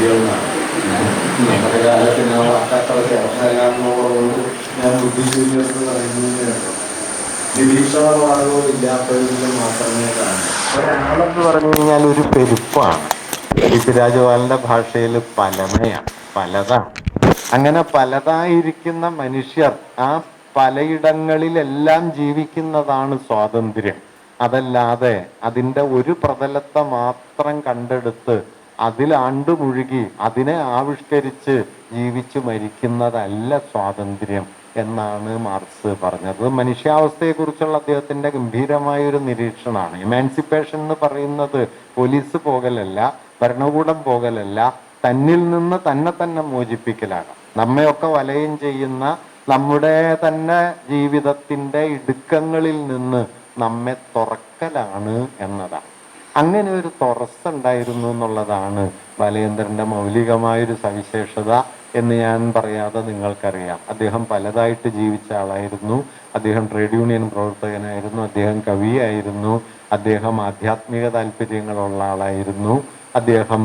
വിദ്യകളാണ്. നമ്മുടെ കാലത്തിന് വാക്കാത്തവരെ അവസരങ്ങളുള്ളതുകൊണ്ട് ഞാൻ ബുദ്ധിജീവികളെന്ന് പറയുന്നതിനാണ് നിരീക്ഷണവാദവും ഇല്ലാത്തതിൽ മാത്രമേ കാണൂ. ഒരാളെന്ന് പറഞ്ഞു കഴിഞ്ഞാൽ ഒരു പെരുപ്പാണ്. പൃഥ്വിരാജ് ഭാഷയിൽ പലമയാണ്, പലതാണ്. അങ്ങനെ പലതായിരിക്കുന്ന മനുഷ്യർ ആ പലയിടങ്ങളിലെല്ലാം ജീവിക്കുന്നതാണ് സ്വാതന്ത്ര്യം. അതല്ലാതെ അതിൻ്റെ ഒരു പ്രതലത്തെ മാത്രം കണ്ടെടുത്ത് അതിൽ ആണ്ടുമുഴുകി അതിനെ ആവിഷ്കരിച്ച് ജീവിച്ചു മരിക്കുന്നതല്ല സ്വാതന്ത്ര്യം എന്നാണ് മാർക്സ് പറഞ്ഞത്. മനുഷ്യാവസ്ഥയെക്കുറിച്ചുള്ള അദ്ദേഹത്തിൻ്റെ ഗംഭീരമായൊരു നിരീക്ഷണമാണ്. എമാൻസിപ്പേഷൻ എന്ന് പറയുന്നത് പോലീസ് പോകലല്ല, ഭരണകൂടം പോകലല്ല, തന്നിൽ നിന്ന് തന്നെ മോചിപ്പിക്കലാണ്. നമ്മയൊക്കെ വലയം ചെയ്യുന്ന നമ്മുടെ തന്നെ ജീവിതത്തിൻ്റെ ഇടുക്കങ്ങളിൽ നിന്ന് നമ്മെ തുറക്കലാണ് എന്നതാണ്. അങ്ങനെ ഒരു തുറസ്സുണ്ടായിരുന്നു എന്നുള്ളതാണ് ബാലചന്ദ്രൻ്റെ മൗലികമായൊരു സവിശേഷത എന്ന് ഞാൻ പറയാതെ നിങ്ങൾക്കറിയാം. അദ്ദേഹം പലതായിട്ട് ജീവിച്ച ആളായിരുന്നു. അദ്ദേഹം ട്രേഡ് യൂണിയൻ പ്രവർത്തകനായിരുന്നു, അദ്ദേഹം കവിയായിരുന്നു, അദ്ദേഹം ആധ്യാത്മിക താല്പര്യങ്ങളുള്ള ആളായിരുന്നു, അദ്ദേഹം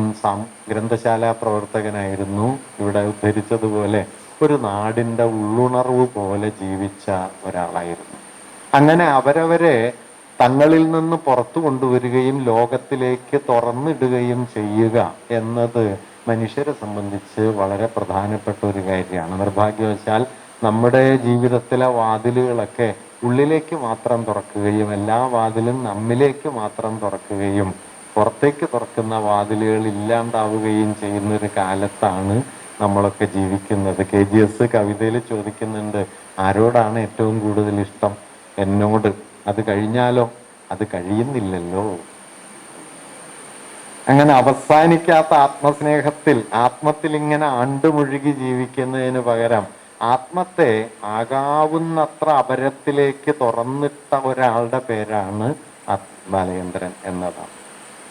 ഗ്രന്ഥശാല പ്രവർത്തകനായിരുന്നു. ഇവിടെ ഉദ്ധരിച്ചതുപോലെ ഒരു നാടിൻ്റെ ഉള്ളുണർവ് പോലെ ജീവിച്ച ഒരാളായിരുന്നു. അങ്ങനെ അവരവരെ തങ്ങളിൽ നിന്ന് പുറത്തു കൊണ്ടുവരികയും ലോകത്തിലേക്ക് തുറന്നിടുകയും ചെയ്യുക എന്നത് മനുഷ്യരെ സംബന്ധിച്ച് വളരെ പ്രധാനപ്പെട്ട ഒരു കാര്യമാണ്. നിർഭാഗ്യവശാൽ നമ്മുടെ ജീവിതത്തിലെ വാതിലുകളൊക്കെ ഉള്ളിലേക്ക് മാത്രം തുറക്കുകയും എല്ലാ വാതിലും നമ്മിലേക്ക് മാത്രം തുറക്കുകയും പുറത്തേക്ക് തുറക്കുന്ന വാതിലുകൾ ഇല്ലാണ്ടാവുകയും ചെയ്യുന്നൊരു കാലത്താണ് നമ്മളൊക്കെ ജീവിക്കുന്നത്. KGS കവിതയിൽ ചോദിക്കുന്നുണ്ട്, ആരോടാണ് ഏറ്റവും കൂടുതൽ ഇഷ്ടം? എന്നോട്. അത് കഴിഞ്ഞാലോ? അത് കഴിയുന്നില്ലല്ലോ. അങ്ങനെ അവസാനിക്കാത്ത ആത്മസ്നേഹത്തിൽ, ആത്മത്തിൽ ഇങ്ങനെ ആണ്ടുമുഴുകി ജീവിക്കുന്നതിന് പകരം ആത്മത്തെ ആകാവുന്നത്ര അപരത്തിലേക്ക് തുറന്നിട്ട ഒരാളുടെ പേരാണ് ബാലചന്ദ്രൻ എന്നതാണ്.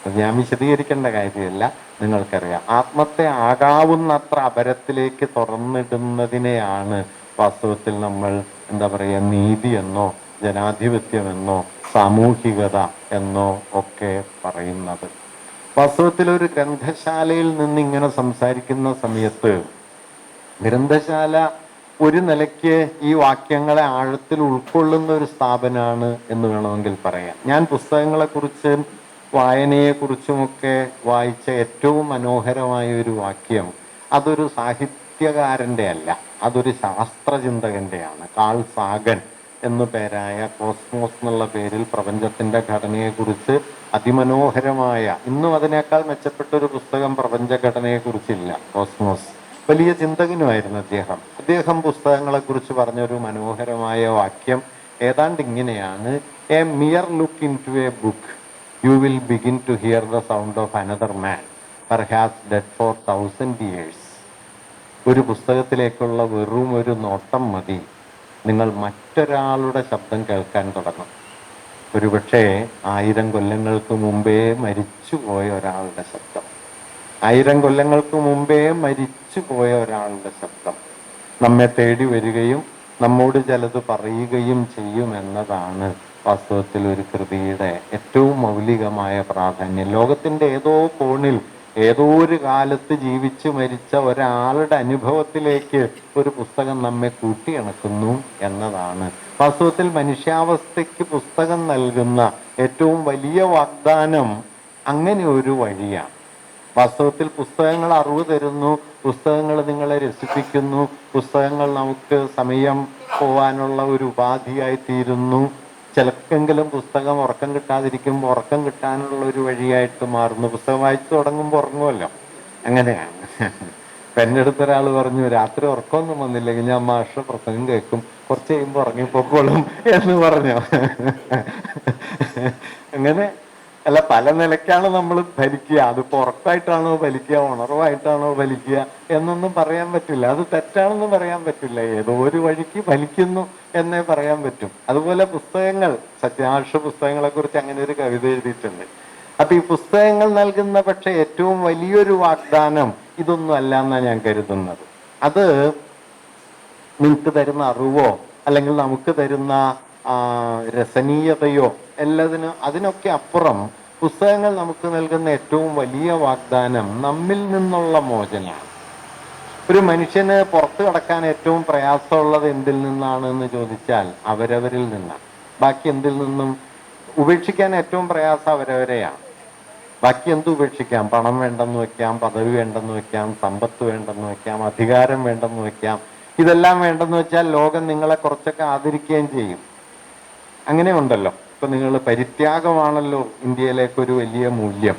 അത് ഞാൻ വിശദീകരിക്കേണ്ട കാര്യമല്ല, നിങ്ങൾക്കറിയാം. ആത്മത്തെ ആകാവുന്നത്ര അപരത്തിലേക്ക് തുറന്നിടുന്നതിനെയാണ് വാസ്തവത്തിൽ നമ്മൾ എന്താ പറയുക, നീതി എന്നോ ജനാധിപത്യമെന്നോ സാമൂഹികത എന്നോ ഒക്കെ പറയുന്നത്. വാസ്തവത്തിൽ ഒരു ഗ്രന്ഥശാലയിൽ നിന്ന് ഇങ്ങനെ സംസാരിക്കുന്ന സമയത്ത് ഗ്രന്ഥശാല ഒരു നിലയ്ക്ക് ഈ വാക്യങ്ങളെ ആഴത്തിൽ ഉൾക്കൊള്ളുന്ന ഒരു സ്ഥാപനമാണ് എന്ന് വേണമെങ്കിൽ പറയാം. ഞാൻ പുസ്തകങ്ങളെക്കുറിച്ച് വായനയെക്കുറിച്ചുമൊക്കെ വായിച്ച ഏറ്റവും മനോഹരമായ ഒരു വാക്യം അതൊരു സാഹിത്യകാരൻ്റെ അല്ല, അതൊരു ശാസ്ത്രചിന്തകൻ്റെയാണ്. കാൾ സാഗൻ എന്നു പേരായ കോസ്മോസ് എന്നുള്ള പേരിൽ പ്രപഞ്ചത്തിൻ്റെ ഘടനയെക്കുറിച്ച് അതിമനോഹരമായ, ഇന്നും അതിനേക്കാൾ മെച്ചപ്പെട്ടൊരു പുസ്തകം പ്രപഞ്ചഘടനയെക്കുറിച്ചില്ല. കോസ്മോസ്. വലിയ ചിന്തകനുമായിരുന്നു അദ്ദേഹം പുസ്തകങ്ങളെക്കുറിച്ച് പറഞ്ഞൊരു മനോഹരമായ വാക്യം ഏതാണ്ട് ഇങ്ങനെയാണ്: a mere look into a book you will begin to hear the sound of another man, perhaps dead for 1000 years. ഒരു പുസ്തകത്തിലേക്കുള്ള വെറും ഒരു നോട്ടം മതി, നിങ്ങൾ മറ്റൊരാളുടെ ശബ്ദം കേൾക്കാൻ തുടങ്ങും. ഒരുപക്ഷെ 1000 കൊല്ലങ്ങൾക്ക് മുമ്പേ മരിച്ചുപോയ ഒരാളുടെ ശബ്ദം, 1000 കൊല്ലങ്ങൾക്ക് മുമ്പേ മരിച്ചുപോയ ഒരാളുടെ ശബ്ദം നമ്മെ തേടി വരികയും നമ്മോട് ചിലത് പറയുകയും ചെയ്യുമെന്നതാണ് വാസ്തവത്തിൽ ഒരു കൃതിയുടെ ഏറ്റവും മൗലികമായ പ്രാധാന്യം. ലോകത്തിൻ്റെ ഏതോ കോണിൽ ഏതോ ഒരു കാലത്ത് ജീവിച്ചു മരിച്ച ഒരാളുടെ അനുഭവത്തിലേക്ക് ഒരു പുസ്തകം നമ്മെ കൂട്ടിയിണക്കുന്നു എന്നതാണ് വാസ്തവത്തിൽ മനുഷ്യാവസ്ഥയ്ക്ക് പുസ്തകം നൽകുന്ന ഏറ്റവും വലിയ വാഗ്ദാനം. അങ്ങനെ ഒരു വഴിയാണ്. വാസ്തവത്തിൽ പുസ്തകങ്ങൾ അറിവ് തരുന്നു, പുസ്തകങ്ങൾ നിങ്ങളെ രസിപ്പിക്കുന്നു, പുസ്തകങ്ങൾ നമുക്ക് സമയം പോവാനുള്ള ഒരു ഉപാധിയായി തീരുന്നു. ചിലക്കെങ്കിലും പുസ്തകം ഉറക്കം കിട്ടാതിരിക്കുമ്പോൾ ഉറക്കം കിട്ടാനുള്ള ഒരു വഴിയായിട്ട് മാറുന്നു. പുസ്തകം വായിച്ചു തുടങ്ങുമ്പോൾ ഉറങ്ങുമല്ലോ, അങ്ങനെയാണ്. ഇപ്പം എൻ്റെ അടുത്തൊരാൾ പറഞ്ഞു, രാത്രി ഉറക്കമൊന്നും വന്നില്ലെങ്കിൽ ഞാൻ മാഷ പ്രസംഗം കേൾക്കും, കുറച്ച് കഴിയുമ്പോൾ ഉറങ്ങിപ്പോക്കോളും എന്ന് പറഞ്ഞു. അങ്ങനെ അല്ല, പല നിലയ്ക്കാണ് നമ്മൾ ഭരിക്കുക. അതിപ്പോൾ ഉറപ്പായിട്ടാണോ ഭരിക്കുക, ഉണർവായിട്ടാണോ ഭരിക്കുക എന്നൊന്നും പറയാൻ പറ്റില്ല. അത് തെറ്റാണെന്ന് പറയാൻ പറ്റില്ല. ഏതോ ഒരു വഴിക്ക് ഭരിക്കുന്നു എന്നേ പറയാൻ പറ്റും. അതുപോലെ പുസ്തകങ്ങൾ, സത്യാംശ പുസ്തകങ്ങളെക്കുറിച്ച് അങ്ങനെ ഒരു കവിത എഴുതിയിട്ടുണ്ട്. അപ്പൊ ഈ പുസ്തകങ്ങൾ നൽകുന്ന പക്ഷെ ഏറ്റവും വലിയൊരു വാഗ്ദാനം ഇതൊന്നും അല്ല എന്നാണ് ഞാൻ കരുതുന്നത്. അത് നിങ്ങൾക്ക് തരുന്ന അറിവോ അല്ലെങ്കിൽ നമുക്ക് തരുന്ന രസനീയതയോ അതിനൊക്കെ അപ്പുറം പുസ്തകങ്ങൾ നമുക്ക് നൽകുന്ന ഏറ്റവും വലിയ വാഗ്ദാനം നമ്മിൽ നിന്നുള്ള മോചനമാണ്. ഒരു മനുഷ്യന് പുറത്തു കടക്കാൻ ഏറ്റവും പ്രയാസമുള്ളത് എന്തിൽ നിന്നാണ് എന്ന് ചോദിച്ചാൽ അവരവരിൽ നിന്നാണ്. ബാക്കി എന്തിൽ നിന്നും ഉപേക്ഷിക്കാൻ ഏറ്റവും പ്രയാസം അവരവരെയാണ്. ബാക്കി എന്ത് ഉപേക്ഷിക്കാം? പണം വേണ്ടെന്ന് വെക്കാം, പദവി വേണ്ടെന്ന് വെക്കാം, സമ്പത്ത് വേണ്ടെന്ന് വെക്കാം, അധികാരം വേണ്ടെന്ന് വെക്കാം. ഇതെല്ലാം വേണ്ടെന്ന് വെച്ചാൽ ലോകം നിങ്ങളെ കുറച്ചൊക്കെ ആദരിക്കുകയും ചെയ്യും. അങ്ങനെ ഉണ്ടല്ലോ. ഇപ്പൊ നിങ്ങൾ പരിത്യാഗമാണല്ലോ ഇന്ത്യയിലേക്കൊരു വലിയ മൂല്യം,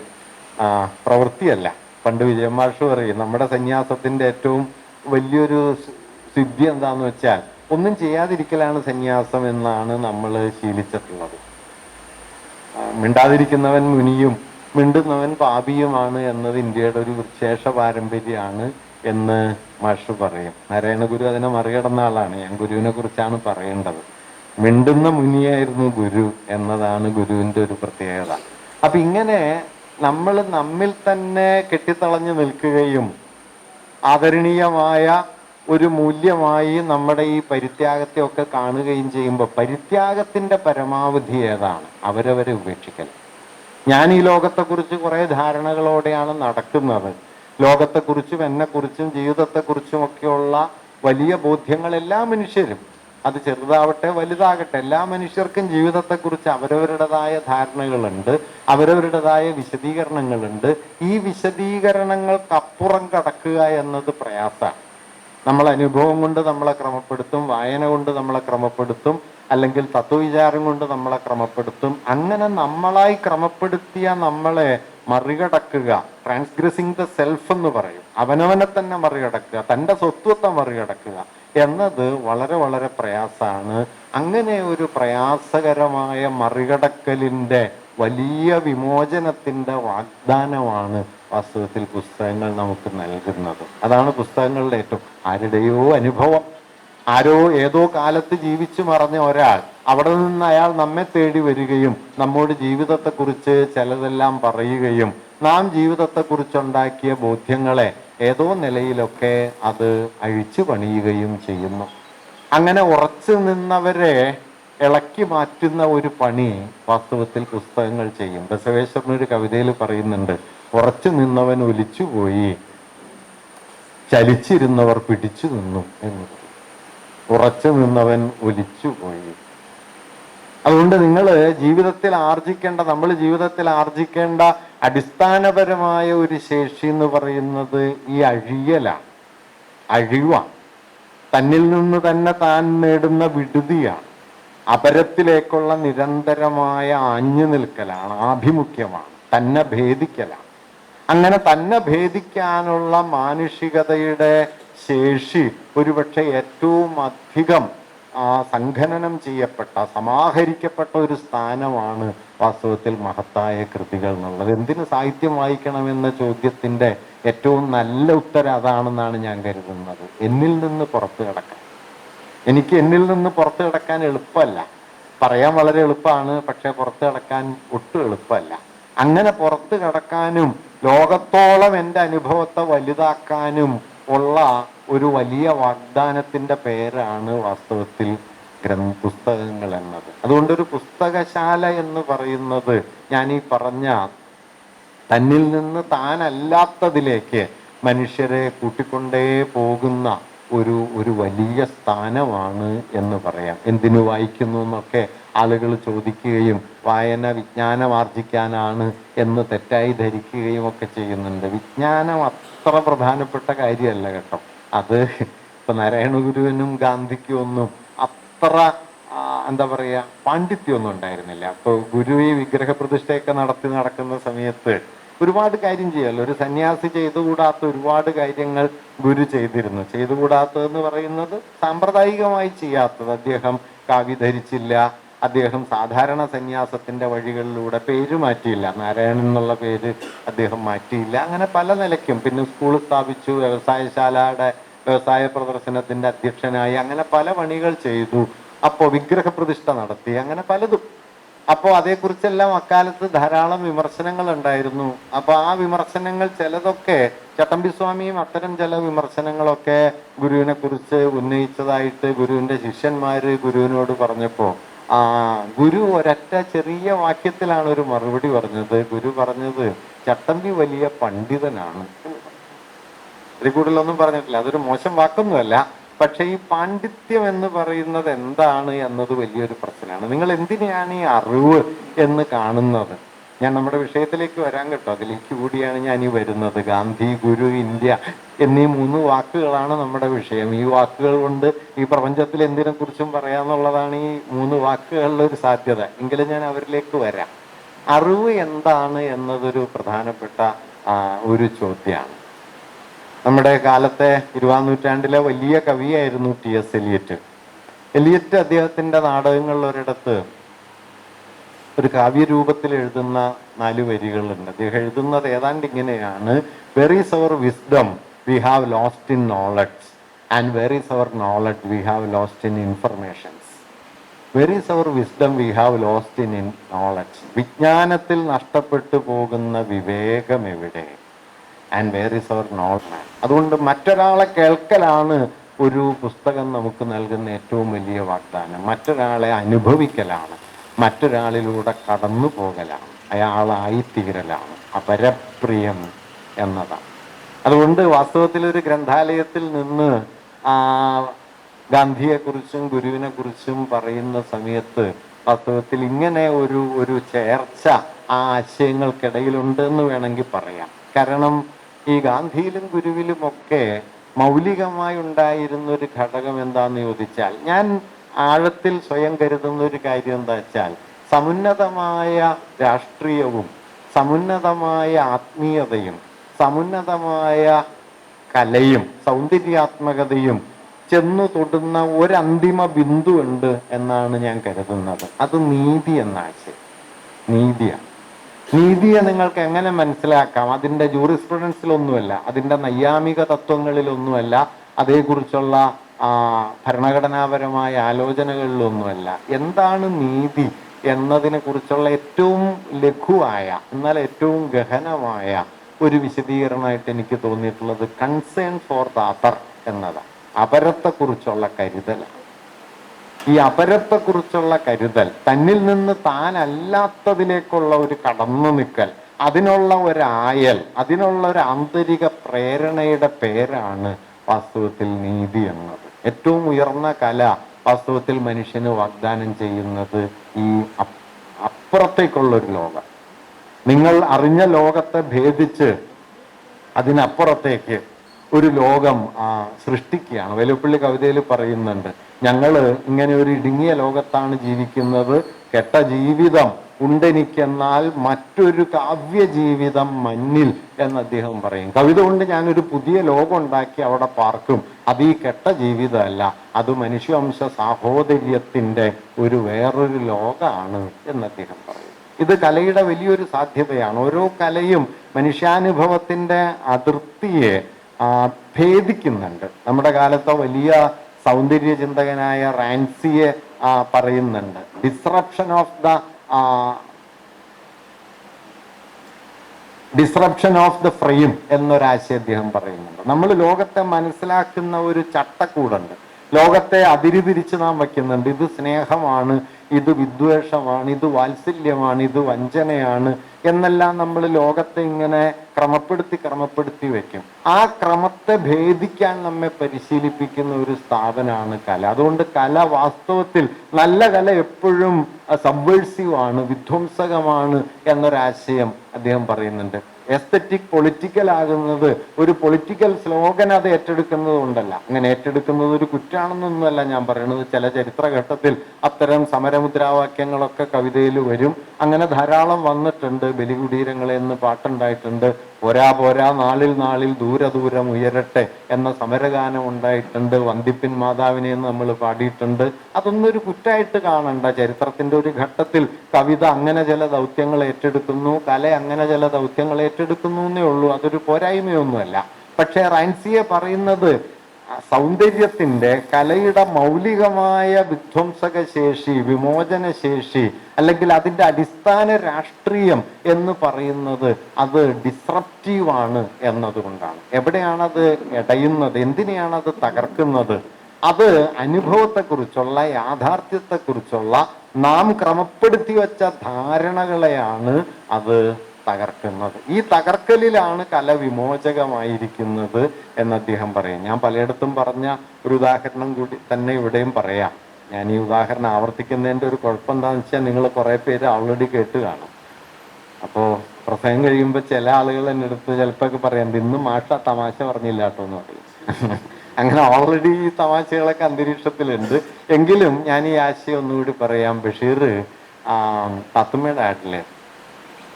പ്രവൃത്തിയല്ല. പണ്ട് വിജയമാഷ് പറയും നമ്മുടെ സന്യാസത്തിന്റെ ഏറ്റവും വലിയൊരു സിദ്ധി എന്താന്ന് വെച്ചാൽ ഒന്നും ചെയ്യാതിരിക്കലാണ് സന്യാസം എന്നാണ് നമ്മൾ ശീലിച്ചിട്ടുള്ളത്. മിണ്ടാതിരിക്കുന്നവൻ മുനിയും മിണ്ടുന്നവൻ പാപിയുമാണ് എന്നത് ഇന്ത്യയുടെ ഒരു വിശേഷ പാരമ്പര്യമാണ് എന്ന് മാഷ് പറയും. നാരായണ ഗുരു അതിനെ മറികടന്ന ആളാണ്. ഞാൻ ഗുരുവിനെ കുറിച്ചാണ് പറയേണ്ടത്. മിണ്ടുന്ന മുനിയായിരുന്നു ഗുരു എന്നതാണ് ഗുരുവിന്റെ ഒരു പ്രത്യേകത. അപ്പൊ ഇങ്ങനെ നമ്മൾ നമ്മിൽ തന്നെ കെട്ടിത്തളഞ്ഞു നിൽക്കുകയും ആദരണീയമായ ഒരു മൂല്യമായി നമ്മുടെ ഈ പരിത്യാഗത്തെ ഒക്കെ കാണുകയും ചെയ്യുമ്പോൾ പരിത്യാഗത്തിന്റെ പരമാവധി ഏതാണ്? അവരവരെ ഉപേക്ഷിക്കൽ. ഞാൻ ഈ ലോകത്തെക്കുറിച്ച് കുറെ ധാരണകളോടെയാണ് നടക്കുന്നത്. ലോകത്തെക്കുറിച്ചും എന്നെക്കുറിച്ചും ജീവിതത്തെക്കുറിച്ചും ഒക്കെയുള്ള വലിയ ബോധ്യങ്ങൾ എല്ലാ മനുഷ്യരും, അത് ചെറുതാവട്ടെ വലുതാകട്ടെ, എല്ലാ മനുഷ്യർക്കും ജീവിതത്തെക്കുറിച്ച് അവരവരുടേതായ ധാരണകളുണ്ട്, അവരവരുടേതായ വിശദീകരണങ്ങളുണ്ട്. ഈ വിശദീകരണങ്ങൾക്കപ്പുറം കടക്കുക എന്നത് പ്രയാസമാണ്. നമ്മൾ അനുഭവം കൊണ്ട് നമ്മളെ ക്രമപ്പെടുത്തും, വായന കൊണ്ട് നമ്മളെ ക്രമപ്പെടുത്തും, അല്ലെങ്കിൽ തത്വവിചാരം കൊണ്ട് നമ്മളെ ക്രമപ്പെടുത്തും. അങ്ങനെ നമ്മളായി ക്രമപ്പെടുത്തിയ നമ്മളെ മറികടക്കുക, ട്രാൻസ്ഗ്രസിങ് ദ സെൽഫ് എന്ന് പറയും. അവനവനെ തന്നെ മറികടക്കുക, തൻ്റെ സ്വത്വത്തെ മറികടക്കുക എന്നത് വളരെ വളരെ പ്രയാസമാണ്. അങ്ങനെ ഒരു പ്രയാസകരമായ മറികടക്കലിൻ്റെ വലിയ വിമോചനത്തിൻ്റെ വാഗ്ദാനമാണ് വാസ്തവത്തിൽ പുസ്തകങ്ങൾ നമുക്ക് നൽകുന്നത്. അതാണ് പുസ്തകങ്ങളുടെ ഏറ്റവും, ആരുടെയോ അനുഭവം, ആരോ ഏതോ കാലത്ത് ജീവിച്ചു മറഞ്ഞ ഒരാൾ അവിടെ നിന്ന് അയാൾ നമ്മെ തേടി വരികയും നമ്മോട് ജീവിതത്തെക്കുറിച്ച് ചിലതെല്ലാം പറയുകയും നാം ജീവിതത്തെക്കുറിച്ചുണ്ടാക്കിയ ബോധ്യങ്ങളെ ഏതോ നിലയിലൊക്കെ അത് അഴിച്ചു പണിയുകയും ചെയ്യുന്നു. അങ്ങനെ ഉറച്ചു നിന്നവരെ ഇളക്കി മാറ്റുന്ന ഒരു പണി വാസ്തവത്തിൽ പുസ്തകങ്ങൾ ചെയ്യും. ബസവേശ്വരനൊരു കവിതയിൽ പറയുന്നുണ്ട്, ഉറച്ചു നിന്നവൻ ഒലിച്ചുപോയി, ചലിച്ചിരുന്നവർ പിടിച്ചു നിന്നു എന്ന്. ഉറച്ചു നിന്നവൻ ഒലിച്ചുപോയി. അതുകൊണ്ട് നമ്മൾ ജീവിതത്തിൽ ആർജിക്കേണ്ട അടിസ്ഥാനപരമായ ഒരു ശേഷി എന്ന് പറയുന്നത് ഈ അഴിയലാണ്, അഴിവാണ്. തന്നിൽ നിന്ന് തന്നെ താൻ നേടുന്ന വിടുതിയാണ്, അപരത്തിലേക്കുള്ള നിരന്തരമായ ആഞ്ഞു നിൽക്കലാണ്, ആഭിമുഖ്യമാണ്, തന്നെ ഭേദിക്കലാണ്. അങ്ങനെ തന്നെ ഭേദിക്കാനുള്ള മാനുഷികതയുടെ ശേഷി ഒരുപക്ഷെ ഏറ്റവും അധികം സംഘനനം ചെയ്യപ്പെട്ട, സമാഹരിക്കപ്പെട്ട ഒരു സ്ഥാനമാണ് വാസ്തവത്തിൽ മഹത്തായ കൃതികൾ എന്നുള്ളത്. എന്തിന് സാഹിത്യം വായിക്കണമെന്ന ചോദ്യത്തിൻ്റെ ഏറ്റവും നല്ല ഉത്തരം അതാണെന്നാണ് ഞാൻ കരുതുന്നത്. എന്നിൽ നിന്ന് പുറത്തു കിടക്കാൻ, എനിക്ക് എന്നിൽ നിന്ന് പുറത്തു കിടക്കാൻ എളുപ്പമല്ല. പറയാൻ വളരെ എളുപ്പമാണ്, പക്ഷെ പുറത്തു കിടക്കാൻ ഒട്ടും എളുപ്പമല്ല. അങ്ങനെ പുറത്തു കിടക്കാനും ലോകത്തോളം എൻ്റെ അനുഭവത്തെ വലുതാക്കാനും ഉള്ള ഒരു വലിയ വാഗ്ദാനത്തിൻ്റെ പേരാണ് വാസ്തവത്തിൽ പുസ്തകങ്ങൾ എന്നത്. അതുകൊണ്ടൊരു പുസ്തകശാല എന്ന് പറയുന്നത് ഞാൻ ഈ പറഞ്ഞ തന്നിൽ നിന്ന് താനല്ലാത്തതിലേക്ക് മനുഷ്യരെ കൂട്ടിക്കൊണ്ടേ പോകുന്ന ഒരു വലിയ സ്ഥാനമാണ് എന്ന് പറയാം. എന്തിനു വായിക്കുന്നു എന്നൊക്കെ ആളുകൾ ചോദിക്കുകയും വായന വിജ്ഞാനം ആർജിക്കാനാണ് എന്ന് തെറ്റായി ധരിക്കുകയും ഒക്കെ ചെയ്യുന്നുണ്ട്. വിജ്ഞാനം അത്ര പ്രധാനപ്പെട്ട കാര്യമല്ല കേട്ടോ. അത് ഇപ്പൊ നാരായണ ഗുരുവിനും ഗാന്ധിക്കും ഒന്നും അത്ര എന്താ പറയുക പാണ്ഡിത്യമൊന്നും ഉണ്ടായിരുന്നില്ല. അപ്പോൾ ഗുരു ഈ വിഗ്രഹപ്രതിഷ്ഠയൊക്കെ നടക്കുന്ന സമയത്ത് ഒരുപാട് കാര്യം ചെയ്യാമല്ലോ. ഒരു സന്യാസി ചെയ്തുകൂടാത്ത ഒരുപാട് കാര്യങ്ങൾ ഗുരു ചെയ്തിരുന്നു. ചെയ്തുകൂടാത്തതെന്ന് പറയുന്നത് സാമ്പ്രദായികമായി ചെയ്യാത്തത്. അദ്ദേഹം കാവ്യ ധരിച്ചില്ല, അദ്ദേഹം സാധാരണ സന്യാസത്തിന്റെ വഴികളിലൂടെ പേര് മാറ്റിയില്ല, നാരായണൻ എന്നുള്ള പേര് അദ്ദേഹം മാറ്റിയില്ല. അങ്ങനെ പല നിലയ്ക്കും പിന്നെ സ്കൂൾ സ്ഥാപിച്ചു, വ്യവസായ പ്രദർശനത്തിന്റെ അധ്യക്ഷനായി, അങ്ങനെ പല പണികൾ ചെയ്തു. അപ്പോൾ വിഗ്രഹപ്രതിഷ്ഠ നടത്തി, അങ്ങനെ പലതും. അപ്പോൾ അതേക്കുറിച്ചെല്ലാം അക്കാലത്ത് ധാരാളം വിമർശനങ്ങൾ ഉണ്ടായിരുന്നു. അപ്പോൾ ആ വിമർശനങ്ങൾ ചിലതൊക്കെ ചട്ടമ്പിസ്വാമിയും അത്തരം ചില വിമർശനങ്ങളൊക്കെ ഗുരുവിനെ കുറിച്ച് ഉന്നയിച്ചതായിട്ട് ഗുരുവിന്റെ ശിഷ്യന്മാര് ഗുരുവിനോട് പറഞ്ഞപ്പോൾ ഗുരു ഒരൊറ്റ ചെറിയ വാക്യത്തിലാണ് ഒരു മറുപടി പറഞ്ഞത്. ഗുരു പറഞ്ഞത് ചട്ടമ്പി വലിയ പണ്ഡിതനാണ്. ഇതിൽ കൂടുതലൊന്നും പറഞ്ഞിട്ടില്ല. അതൊരു മോശം വാക്കൊന്നുമല്ല. പക്ഷെ ഈ പാണ്ഡിത്യം എന്ന് പറയുന്നത് എന്താണ് എന്നത് വലിയൊരു പ്രശ്നമാണ്. നിങ്ങൾ എന്തിനെയാണ് ഈ അറിവ് എന്ന് കാണുന്നത്? ഞാൻ നമ്മുടെ വിഷയത്തിലേക്ക് വരാൻ കേട്ടോ, അതിലേക്ക് കൂടിയാണ് ഞാൻ ഈ വരുന്നത്. ഗാന്ധി, ഗുരു, ഇന്ത്യ എന്നീ 3 വാക്കുകളാണ് നമ്മുടെ വിഷയം. ഈ വാക്കുകൾ കൊണ്ട് ഈ പ്രപഞ്ചത്തിൽ എന്തിനെ കുറിച്ചും പറയാന്നുള്ളതാണ് ഈ 3 വാക്കുകളുടെ ഒരു സാധ്യത. എങ്കിലും ഞാൻ അവരിലേക്ക് വരാം. അറിവ് എന്താണ് എന്നതൊരു പ്രധാനപ്പെട്ട ഒരു ചോദ്യമാണ്. നമ്മുടെ കാലത്തെ 20-ാം നൂറ്റാണ്ടിലെ വലിയ കവിയായിരുന്നു T.S. എലിയറ്റ്. എലിയറ്റ് അദ്ദേഹത്തിന്റെ നാടകങ്ങളിൽ ഒരിടത്ത് ഒരു കാവ്യരൂപത്തിൽ എഴുതുന്ന 4 വരികളുണ്ട്. അദ്ദേഹം എഴുതുന്നത് ഏതാണ്ട് ഇങ്ങനെയാണ്: where is our wisdom we have lost in knowledge and where is our knowledge we have lost in informations. Where is our wisdom we have lost in knowledge. വിജ്ഞാനത്തിൽ നഷ്ടപ്പെട്ടു പോകുന്ന വിവേകം എവിടെ? And where is our knowledge. അതുകൊണ്ട് മറ്റൊരാളെ കേൾക്കലാണ് ഒരു പുസ്തകം നമുക്ക് നൽകുന്ന ഏറ്റവും വലിയ വാഗ്ദാനം. മറ്റൊരാളെ അനുഭവിക്കലാണ്, മറ്റൊരാളിലൂടെ കടന്നു പോകലാണ്, അയാളായിത്തീരലാണ് അപരപ്രിയം എന്നതാണ്. അതുകൊണ്ട് വാസ്തവത്തിൽ ഒരു ഗ്രന്ഥാലയത്തിൽ നിന്ന് ഗാന്ധിയെക്കുറിച്ചും ഗുരുവിനെ കുറിച്ചും പറയുന്ന സമയത്ത് വാസ്തവത്തിൽ ഇങ്ങനെ ഒരു ചേർച്ച ആ ആശയങ്ങൾക്കിടയിലുണ്ട് എന്ന് വേണമെങ്കിൽ പറയാം. കാരണം ഈ ഗാന്ധിയിലും ഗുരുവിലുമൊക്കെ മൗലികമായി ഉണ്ടായിരുന്ന ഒരു ഘടകം എന്താന്ന് ചോദിച്ചാൽ, ഞാൻ ആഴത്തിൽ സ്വയം കരുതുന്ന ഒരു കാര്യം എന്താ വെച്ചാൽ, സമുന്നതമായ രാഷ്ട്രീയവും സമുന്നതമായ ആത്മീയതയും സമുന്നതമായ കലയും സൗന്ദര്യാത്മകതയും ചെന്നു തൊടുന്ന ഒരന്തിമ ബിന്ദു ഉണ്ട് എന്നാണ് ഞാൻ കരുതുന്നത്. അത് നീതി എന്ന ആശയം. നീതിയാണ്. നീതിയെ നിങ്ങൾക്ക് എങ്ങനെ മനസ്സിലാക്കാം? അതിൻ്റെ ജൂറിസ്പ്രുഡൻസിലൊന്നുമല്ല, അതിൻ്റെ നൈയാമിക തത്വങ്ങളിലൊന്നുമല്ല, അതേക്കുറിച്ചുള്ള ഭരണഘടനാപരമായ ആലോചനകളിലൊന്നുമല്ല. എന്താണ് നീതി എന്നതിനെ കുറിച്ചുള്ള ഏറ്റവും ലഘുവായ എന്നാൽ ഏറ്റവും ഗഹനമായ ഒരു വിശദീകരണമായിട്ട് എനിക്ക് തോന്നിയിട്ടുള്ളത് കൺസേൺ ഫോർ ദ അതർ എന്നതാണ്. അപരത്തെക്കുറിച്ചുള്ള കരുതലാണ്. ഈ അപരത്തെക്കുറിച്ചുള്ള കരുതൽ, തന്നിൽ നിന്ന് താനല്ലാത്തതിലേക്കുള്ള ഒരു കടന്നു നിൽക്കൽ, അതിനുള്ള ഒരായൽ, അതിനുള്ള ഒരു ആന്തരിക പ്രേരണയുടെ പേരാണ് വാസ്തവത്തിൽ നീതി എന്നത്. ഏറ്റവും ഉയർന്ന കല വാസ്തവത്തിൽ മനുഷ്യന് വാഗ്ദാനം ചെയ്യുന്നത് ഈ അപ്പുറത്തേക്കുള്ളൊരു ലോകം. നിങ്ങൾ അറിഞ്ഞ ലോകത്തെ ഭേദിച്ച് അതിനപ്പുറത്തേക്ക് ഒരു ലോകം സൃഷ്ടിക്കുകയാണ്. വെലുപ്പള്ളി കവിതയിൽ പറയുന്നുണ്ട്, ഞങ്ങൾ ഇങ്ങനെ ഒരു ഇടുങ്ങിയ ലോകത്താണ് ജീവിക്കുന്നത്, കെട്ട ജീവിതം ഉണ്ടെനിക്കെന്നാൽ മറ്റൊരു കാവ്യ ജീവിതം മഞ്ഞിൽ എന്ന് അദ്ദേഹം പറയും. കവിത കൊണ്ട് ഞാനൊരു പുതിയ ലോകം ഉണ്ടാക്കി അവിടെ പാർക്കും. അത് ഈ കെട്ട ജീവിതമല്ല, അത് മനുഷ്യവംശ സാഹോദര്യത്തിന്റെ ഒരു വേറൊരു ലോകമാണ് എന്ന് അദ്ദേഹം പറയും. ഇത് കലയുടെ വലിയൊരു സാധ്യതയാണ്. ഓരോ കലയും മനുഷ്യാനുഭവത്തിന്റെ അതിർത്തിയെ ഭേദിക്കുന്നുണ്ട്. നമ്മുടെ കാലത്തെ വലിയ സൗന്ദര്യ ചിന്തകനായ റാൻസിയെ പറയുന്നുണ്ട്, ഡിസ്റപ്ഷൻ ഓഫ് ദ ഫ്രെയിം എന്നൊരാശയം അദ്ദേഹം പറയുന്നുണ്ട്. നമ്മൾ ലോകത്തെ മനസ്സിലാക്കുന്ന ഒരു ചട്ടക്കൂടുണ്ട്. ലോകത്തെ അതിരുതിരിച്ച് നാം വയ്ക്കുന്നുണ്ട്. ഇത് സ്നേഹമാണ്, ഇത് വിദ്വേഷമാണ്, ഇത് വാത്സല്യമാണ്, ഇത് വഞ്ചനയാണ് എന്നെല്ലാം നമ്മൾ ലോകത്തെ ഇങ്ങനെ ക്രമപ്പെടുത്തി വെക്കും. ആ ക്രമത്തെ ഭേദിക്കാൻ നമ്മെ പരിശീലിപ്പിക്കുന്ന ഒരു സ്ഥാപനമാണ് കല. അതുകൊണ്ട് കല വാസ്തവത്തിൽ, നല്ല കല എപ്പോഴും സബ്വേഴ്സീവ് ആണ്, വിധ്വംസകമാണ് എന്നൊരാശയം അദ്ദേഹം പറയുന്നുണ്ട്. എസ്തറ്റിക് പൊളിറ്റിക്കൽ ആകുന്നത് ഒരു പൊളിറ്റിക്കൽ സ്ലോഗൻ അത് ഏറ്റെടുക്കുന്നത് കൊണ്ടല്ല. അങ്ങനെ ഏറ്റെടുക്കുന്നത് ഒരു കുറ്റാണെന്നൊന്നുമല്ല ഞാൻ പറയുന്നത്. ചില ചരിത്രഘട്ടത്തിൽ അത്തരം സമരമുദ്രാവാക്യങ്ങളൊക്കെ കവിതയിൽ വരും. അങ്ങനെ ധാരാളം വന്നിട്ടുണ്ട്. ബലികുടീരങ്ങളെ എന്ന് പാട്ടുണ്ടായിട്ടുണ്ട്. പോരാ പോരാ നാളിൽ നാളിൽ ദൂരം ഉയരട്ടെ എന്ന സമരഗാനം ഉണ്ടായിട്ടുണ്ട്. വന്ദിപ്പിൻ മാതാവിനെ എന്ന് നമ്മൾ പാടിയിട്ടുണ്ട്. അതൊന്നും ഒരു കുറ്റമായിട്ട് കാണണ്ട. ചരിത്രത്തിന്റെ ഒരു ഘട്ടത്തിൽ കവിത അങ്ങനെ ചില ദൗത്യങ്ങൾ ഏറ്റെടുക്കുന്നു, കല അങ്ങനെ ചില ദൗത്യങ്ങൾ ഏറ്റെടുക്കുന്നു എന്നേ ഉള്ളൂ. അതൊരു പോരായ്മയൊന്നുമല്ല. പക്ഷെ റൈൻസിയെ പറയുന്നത് സൗന്ദര്യത്തിന്റെ, കലയുടെ മൗലികമായ വിധ്വംസക ശേഷി, വിമോചന ശേഷി, അല്ലെങ്കിൽ അതിന്റെ അടിസ്ഥാന രാഷ്ട്രീയം എന്ന് പറയുന്നത് അത് ഡിസ്റപ്റ്റീവാണ് എന്നതുകൊണ്ടാണ്. എവിടെയാണത് ഇടയുന്നത്? എന്തിനെയാണത് തകർക്കുന്നത്? അത് അനുഭവത്തെക്കുറിച്ചുള്ള, യാഥാർത്ഥ്യത്തെക്കുറിച്ചുള്ള നാം ക്രമപ്പെടുത്തി വെച്ച ധാരണകളെയാണ് അത് തകർക്കുന്നത്. ഈ തകർക്കലിലാണ് കല വിമോചകമായിരിക്കുന്നത് എന്ന് അദ്ദേഹം പറയും. ഞാൻ പലയിടത്തും പറഞ്ഞ ഒരു ഉദാഹരണം കൂടി തന്നെ ഇവിടെയും പറയാം. ഞാൻ ഈ ഉദാഹരണം ആവർത്തിക്കുന്നതിൻ്റെ ഒരു കുഴപ്പം എന്താണെന്ന് വെച്ചാൽ നിങ്ങൾ കുറേ പേര് ഓൾറെഡി കേട്ട് കാണും. അപ്പോൾ പ്രസംഗം കഴിയുമ്പോൾ ചില ആളുകൾ എൻ്റെ അടുത്ത് ചിലപ്പോൾ പറയാം, ഇന്നും മാഷ തമാശ പറഞ്ഞില്ല കേട്ടോ എന്ന് പറയും. അങ്ങനെ ഓൾറെഡി ഈ തമാശകളൊക്കെ അന്തരീക്ഷത്തിലുണ്ട്. എങ്കിലും ഞാൻ ഈ ആശയം ഒന്നുകൂടി പറയാം. ബഷീർ തത്തുമ്മയുടെ ആട്ടിലെ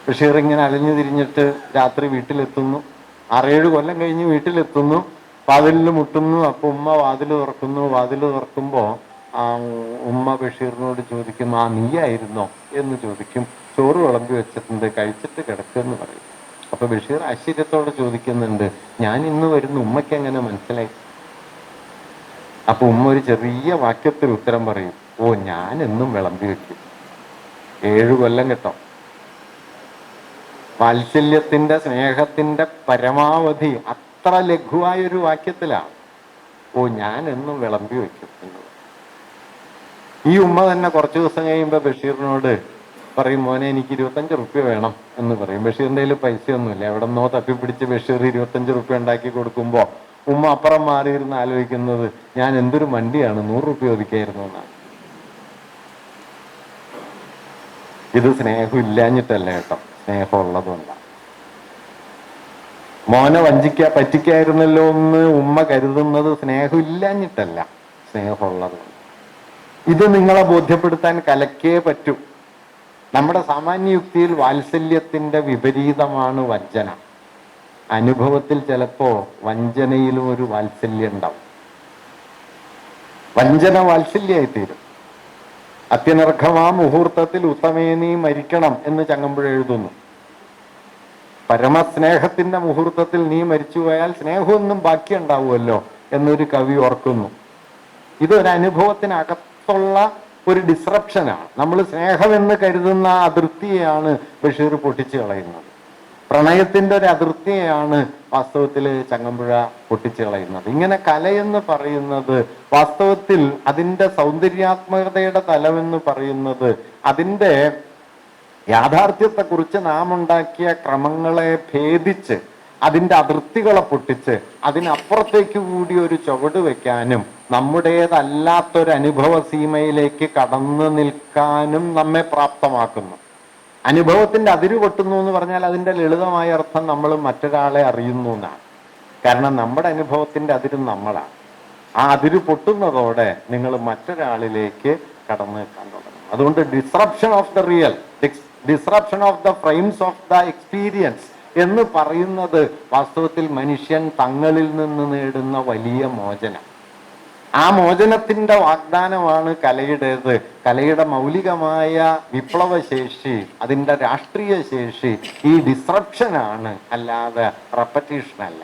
ബഷീർ ഇങ്ങനെ അലഞ്ഞു തിരിഞ്ഞിട്ട് രാത്രി വീട്ടിലെത്തുന്നു. 6-7 കൊല്ലം കഴിഞ്ഞ് വീട്ടിലെത്തുന്നു. വാതിലിൽ മുട്ടുന്നു. അപ്പോൾ ഉമ്മ വാതിൽ തുറക്കുന്നു. വാതിൽ തുറക്കുമ്പോൾ ഉമ്മ ബഷീറിനോട് ചോദിക്കും, നീയായിരുന്നോ എന്ന് ചോദിക്കും. ചോറ് വിളമ്പി വെച്ചിട്ടുണ്ട്, കഴിച്ചിട്ട് കിടക്കുമെന്ന് പറയും. അപ്പൊ ബഷീർ ആശ്ചര്യത്തോടെ ചോദിക്കുന്നുണ്ട്, ഞാൻ ഇന്ന് വരുന്ന ഉമ്മയ്ക്ക് എങ്ങനെ മനസ്സിലായി? അപ്പൊ ഉമ്മ ഒരു ചെറിയ വാക്യത്തിൽ ഉത്തരം പറയും, ഞാൻ എന്നും വിളമ്പി വെക്കും. 7 കൊല്ലം കേട്ടോ. വാത്സല്യത്തിന്റെ സ്നേഹത്തിന്റെ പരമാവധി അത്ര ലഘുവായൊരു വാക്യത്തിലാണ് ഞാൻ എന്നും വിളമ്പി വെക്കും എന്നത്. ഈ ഉമ്മ തന്നെ കുറച്ചു ദിവസം കഴിയുമ്പോൾ ബഷീറിനോട് പറയും, മോനെ എനിക്ക് 25 റുപ്യ വേണം എന്ന് പറയും. ബഷീറിന്റെ കയ്യിൽ പൈസയൊന്നുമില്ല. എവിടെ നിന്നോ തപ്പിപ്പിടിച്ച് ബഷീർ 25 റുപ്യ ഉണ്ടാക്കി കൊടുക്കുമ്പോൾ ഉമ്മ അപ്പുറം മാറിയിരുന്ന് ആലോചിക്കുന്നത്, ഞാൻ എന്തൊരു മണ്ടിയാണ്, 100 റുപ്യ ഒതുക്കായിരുന്നു എന്നാണ്. ഇത് സ്നേഹം ഇല്ലാഞ്ഞിട്ടല്ല കേട്ടോ, സ്നേഹം ഉള്ളതുകൊണ്ടാണ്. മോനെ പറ്റിക്കായിരുന്നല്ലോ എന്ന് ഉമ്മ കരുതുന്നത് സ്നേഹം ഇല്ലാഞ്ഞിട്ടല്ല, സ്നേഹമുള്ളതുകൊണ്ട്. ഇത് നിങ്ങളെ ബോധ്യപ്പെടുത്താൻ കലക്കേ പറ്റൂ. നമ്മുടെ സാമാന്യ യുക്തിയിൽ വാത്സല്യത്തിന്റെ വിപരീതമാണ് വഞ്ചന. അനുഭവത്തിൽ ചിലപ്പോ വഞ്ചനയിലും ഒരു വാത്സല്യം ഉണ്ടാവും. വഞ്ചന വാത്സല്യമായി തീരും. അത്യനർഘമാ മുഹൂർത്തത്തിൽ ഉത്തമേ നീ മരിക്കണം എന്ന് ചങ്ങമ്പുഴ എഴുതുന്നു. പരമസ്നേഹത്തിന്റെ മുഹൂർത്തത്തിൽ നീ മരിച്ചുപോയാൽ സ്നേഹമൊന്നും ബാക്കി ഉണ്ടാവുമല്ലോ എന്നൊരു കവി ഓർക്കുന്നു. ഇതൊരു അനുഭവത്തിനകത്തുള്ള ഒരു ഡിസ്റപ്ഷനാണ്. നമ്മൾ സ്നേഹമെന്ന് കരുതുന്ന അതിർത്തിയെയാണ് ബഷീർ പൊട്ടിച്ചു കളയുന്നത്. പ്രണയത്തിന്റെ ഒരു അതിർത്തിയെയാണ് വാസ്തവത്തിൽ ചങ്ങമ്പുഴ പൊട്ടിച്ചു കളയുന്നത്. ഇങ്ങനെ കലയെന്ന് പറയുന്നത് വാസ്തവത്തിൽ അതിൻ്റെ സൗന്ദര്യാത്മകതയുടെ തലമെന്ന് പറയുന്നത് അതിൻ്റെ യാഥാർത്ഥ്യത്തെക്കുറിച്ച് നാം ഉണ്ടാക്കിയ ക്രമങ്ങളെ ഭേദിച്ച് അതിൻ്റെ അതിർത്തികളെ പൊട്ടിച്ച് അതിനപ്പുറത്തേക്ക് കൂടി ഒരു ചുവട് വെക്കാനും നമ്മുടേതല്ലാത്തൊരനുഭവ സീമയിലേക്ക് കടന്നു നിൽക്കാനും നമ്മെ പ്രാപ്തമാക്കുന്നു. അനുഭവത്തിന്റെ അതിര് പൊട്ടുന്നു എന്ന് പറഞ്ഞാൽ അതിൻ്റെ ലളിതമായ അർത്ഥം നമ്മൾ മറ്റൊരാളെ അറിയുന്നു എന്നാണ്. കാരണം നമ്മുടെ അനുഭവത്തിന്റെ അതിര് നമ്മളാണ്. ആ അതിര് പൊട്ടുന്നതോടെ നിങ്ങൾ മറ്റൊരാളിലേക്ക് കടന്നു നിൽക്കാൻ തുടങ്ങും. അതുകൊണ്ട് disruption of the real, disruption of the frames of the experience എന്ന് പറയുന്നത് വാസ്തവത്തിൽ മനുഷ്യൻ തങ്ങളിൽ നിന്ന് നേടുന്ന വലിയ മോചനം. ആ മോചനത്തിന്റെ വാഗ്ദാനമാണ് കലയുടേത്. കലയുടെ മൗലികമായ വിപ്ലവശേഷി, അതിൻ്റെ രാഷ്ട്രീയ ശേഷി ഈ ഡിസ്റപ്ഷനാണ്, അല്ലാതെ റെപ്പറ്റീഷൻ അല്ല.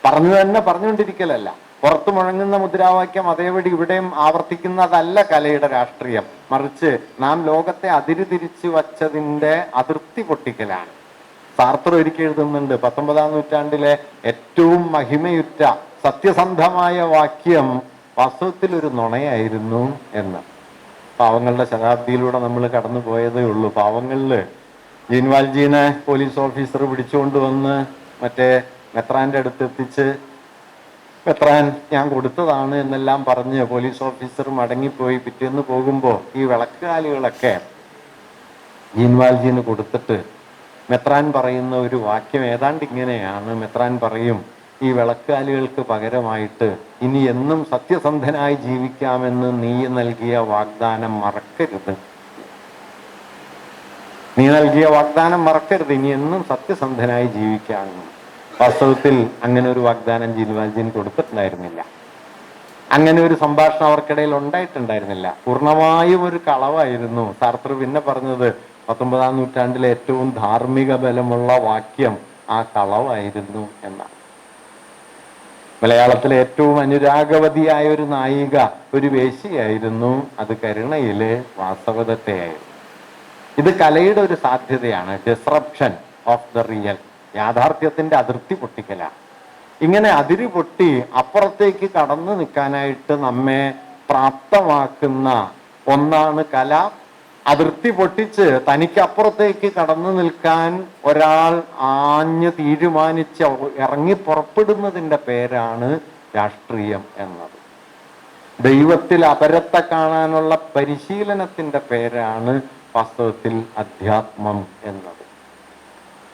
പറഞ്ഞുകൊണ്ടിരിക്കലല്ല. പുറത്തു മുഴങ്ങുന്ന മുദ്രാവാക്യം അതേപടി ഇവിടെയും ആവർത്തിക്കുന്നതല്ല കലയുടെ രാഷ്ട്രീയം. മറിച്ച് നാം ലോകത്തെ അതിര് തിരിച്ചു വച്ചതിൻ്റെ അതിർത്തി പൊട്ടിക്കലാണ്. സാർത്തർ ഒരിക്കൽ എഴുതുന്നുണ്ട്, 19-ാം നൂറ്റാണ്ടിലെ ഏറ്റവും മഹിമയുറ്റ സത്യസന്ധമായ വാക്യം വാസ്തവത്തിൽ ഒരു നുണയായിരുന്നു എന്ന്. പാവങ്ങളുടെ ശതാബ്ദിയിലൂടെ നമ്മൾ കടന്നു പോയതേ ഉള്ളൂ. പാവങ്ങളില് ജീൻവാൽജീനെ പോലീസ് ഓഫീസർ പിടിച്ചുകൊണ്ടുവന്ന് മറ്റേ മെത്രാന്റെ അടുത്ത് എത്തിച്ച് മെത്രാൻ ഞാൻ കൊടുത്തതാണ് എന്നെല്ലാം പറഞ്ഞ് പോലീസ് ഓഫീസർ മടങ്ങിപ്പോയി. പിറ്റേന്ന് പോകുമ്പോൾ ഈ വിളക്കുകാലികളൊക്കെ ജീൻവാൽജീന് കൊടുത്തിട്ട് മെത്രാൻ പറയുന്ന ഒരു വാക്യം ഏതാണ്ട് ഇങ്ങനെയാണ്. മെത്രാൻ പറയും, ഈ വിളക്കാലുകൾക്ക് പകരമായിട്ട് ഇനി എന്നും സത്യസന്ധനായി ജീവിക്കാമെന്ന് നീ നൽകിയ വാഗ്ദാനം മറക്കരുത്. നീ നൽകിയ വാഗ്ദാനം മറക്കരുത്, ഇനി എന്നും സത്യസന്ധനായി ജീവിക്കാമെന്ന്. വാസ്തവത്തിൽ അങ്ങനെ ഒരു വാഗ്ദാനം ജീൻവാൽജീന് കൊടുത്തിട്ടുണ്ടായിരുന്നില്ല. അങ്ങനെ ഒരു സംഭാഷണം അവർക്കിടയിൽ ഉണ്ടായിട്ടുണ്ടായിരുന്നില്ല. പൂർണ്ണമായും ഒരു കളവായിരുന്നു. സാർത്തർ പിന്നെ പറഞ്ഞത് 19-ാം നൂറ്റാണ്ടിലെ ഏറ്റവും ധാർമ്മിക ബലമുള്ള വാക്യം ആ കളവായിരുന്നു എന്നാണ്. മലയാളത്തിലെ ഏറ്റവും അനുരാഗവതിയായ ഒരു നായിക ഒരു വേശ്യയായിരുന്നു. അത് കരുണയിലെ വാസവദത്തയായിരുന്നു. ഇത് കലയുടെ ഒരു സാധ്യതയാണ്. ഡിസ്റപ്ഷൻ ഓഫ് ദ റിയൽ, യാഥാർത്ഥ്യത്തിന്റെ അതിർത്തി പൊട്ടിക്കലാണ്. ഇങ്ങനെ അതിര് പൊട്ടി അപ്പുറത്തേക്ക് കടന്നു നിൽക്കാനായിട്ട് നമ്മെ പ്രാപ്തമാക്കുന്ന ഒന്നാണ് കല. അതിർത്തി പൊട്ടിച്ച് തനിക്കപ്പുറത്തേക്ക് കടന്നു നിൽക്കാൻ ഒരാൾ ആഞ്ഞ് തീരുമാനിച്ച് ഇറങ്ങി പുറപ്പെടുന്നതിൻ്റെ പേരാണ് രാഷ്ട്രീയം എന്നത്. ദൈവത്തിൽ അപരത്തെ കാണാനുള്ള പരിശീലനത്തിന്റെ പേരാണ് വാസ്തവത്തിൽ അധ്യാത്മം എന്നത്.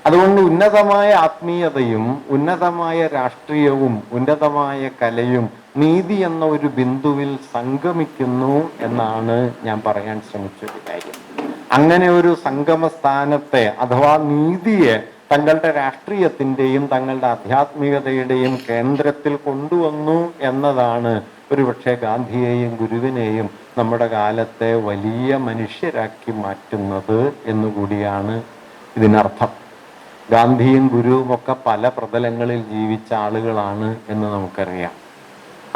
അതുകൊണ്ട് ഉന്നതമായ ആത്മീയതയും ഉന്നതമായ രാഷ്ട്രീയവും ഉന്നതമായ കലയും നീതി എന്ന ഒരു ബിന്ദുവിൽ സംഗമിക്കുന്നു എന്നാണ് ഞാൻ പറയാൻ ശ്രമിച്ചൊരു കാര്യം. അങ്ങനെ ഒരു സംഗമ സ്ഥാനത്തെ അഥവാ നീതിയെ തങ്ങളുടെ രാഷ്ട്രീയത്തിൻ്റെയും തങ്ങളുടെ ആധ്യാത്മികതയുടെയും കേന്ദ്രത്തിൽ കൊണ്ടുവന്നു എന്നതാണ് ഒരുപക്ഷെ ഗാന്ധിയെയും ഗുരുവിനെയും നമ്മുടെ കാലത്തെ വലിയ മനുഷ്യരാക്കി മാറ്റുന്നത് എന്നുകൂടിയാണ് ഇതിനർത്ഥം. ഗാന്ധിയും ഗുരുവും ഒക്കെ പല പ്രതലങ്ങളിൽ ജീവിച്ച ആളുകളാണ് എന്ന് നമുക്കറിയാം.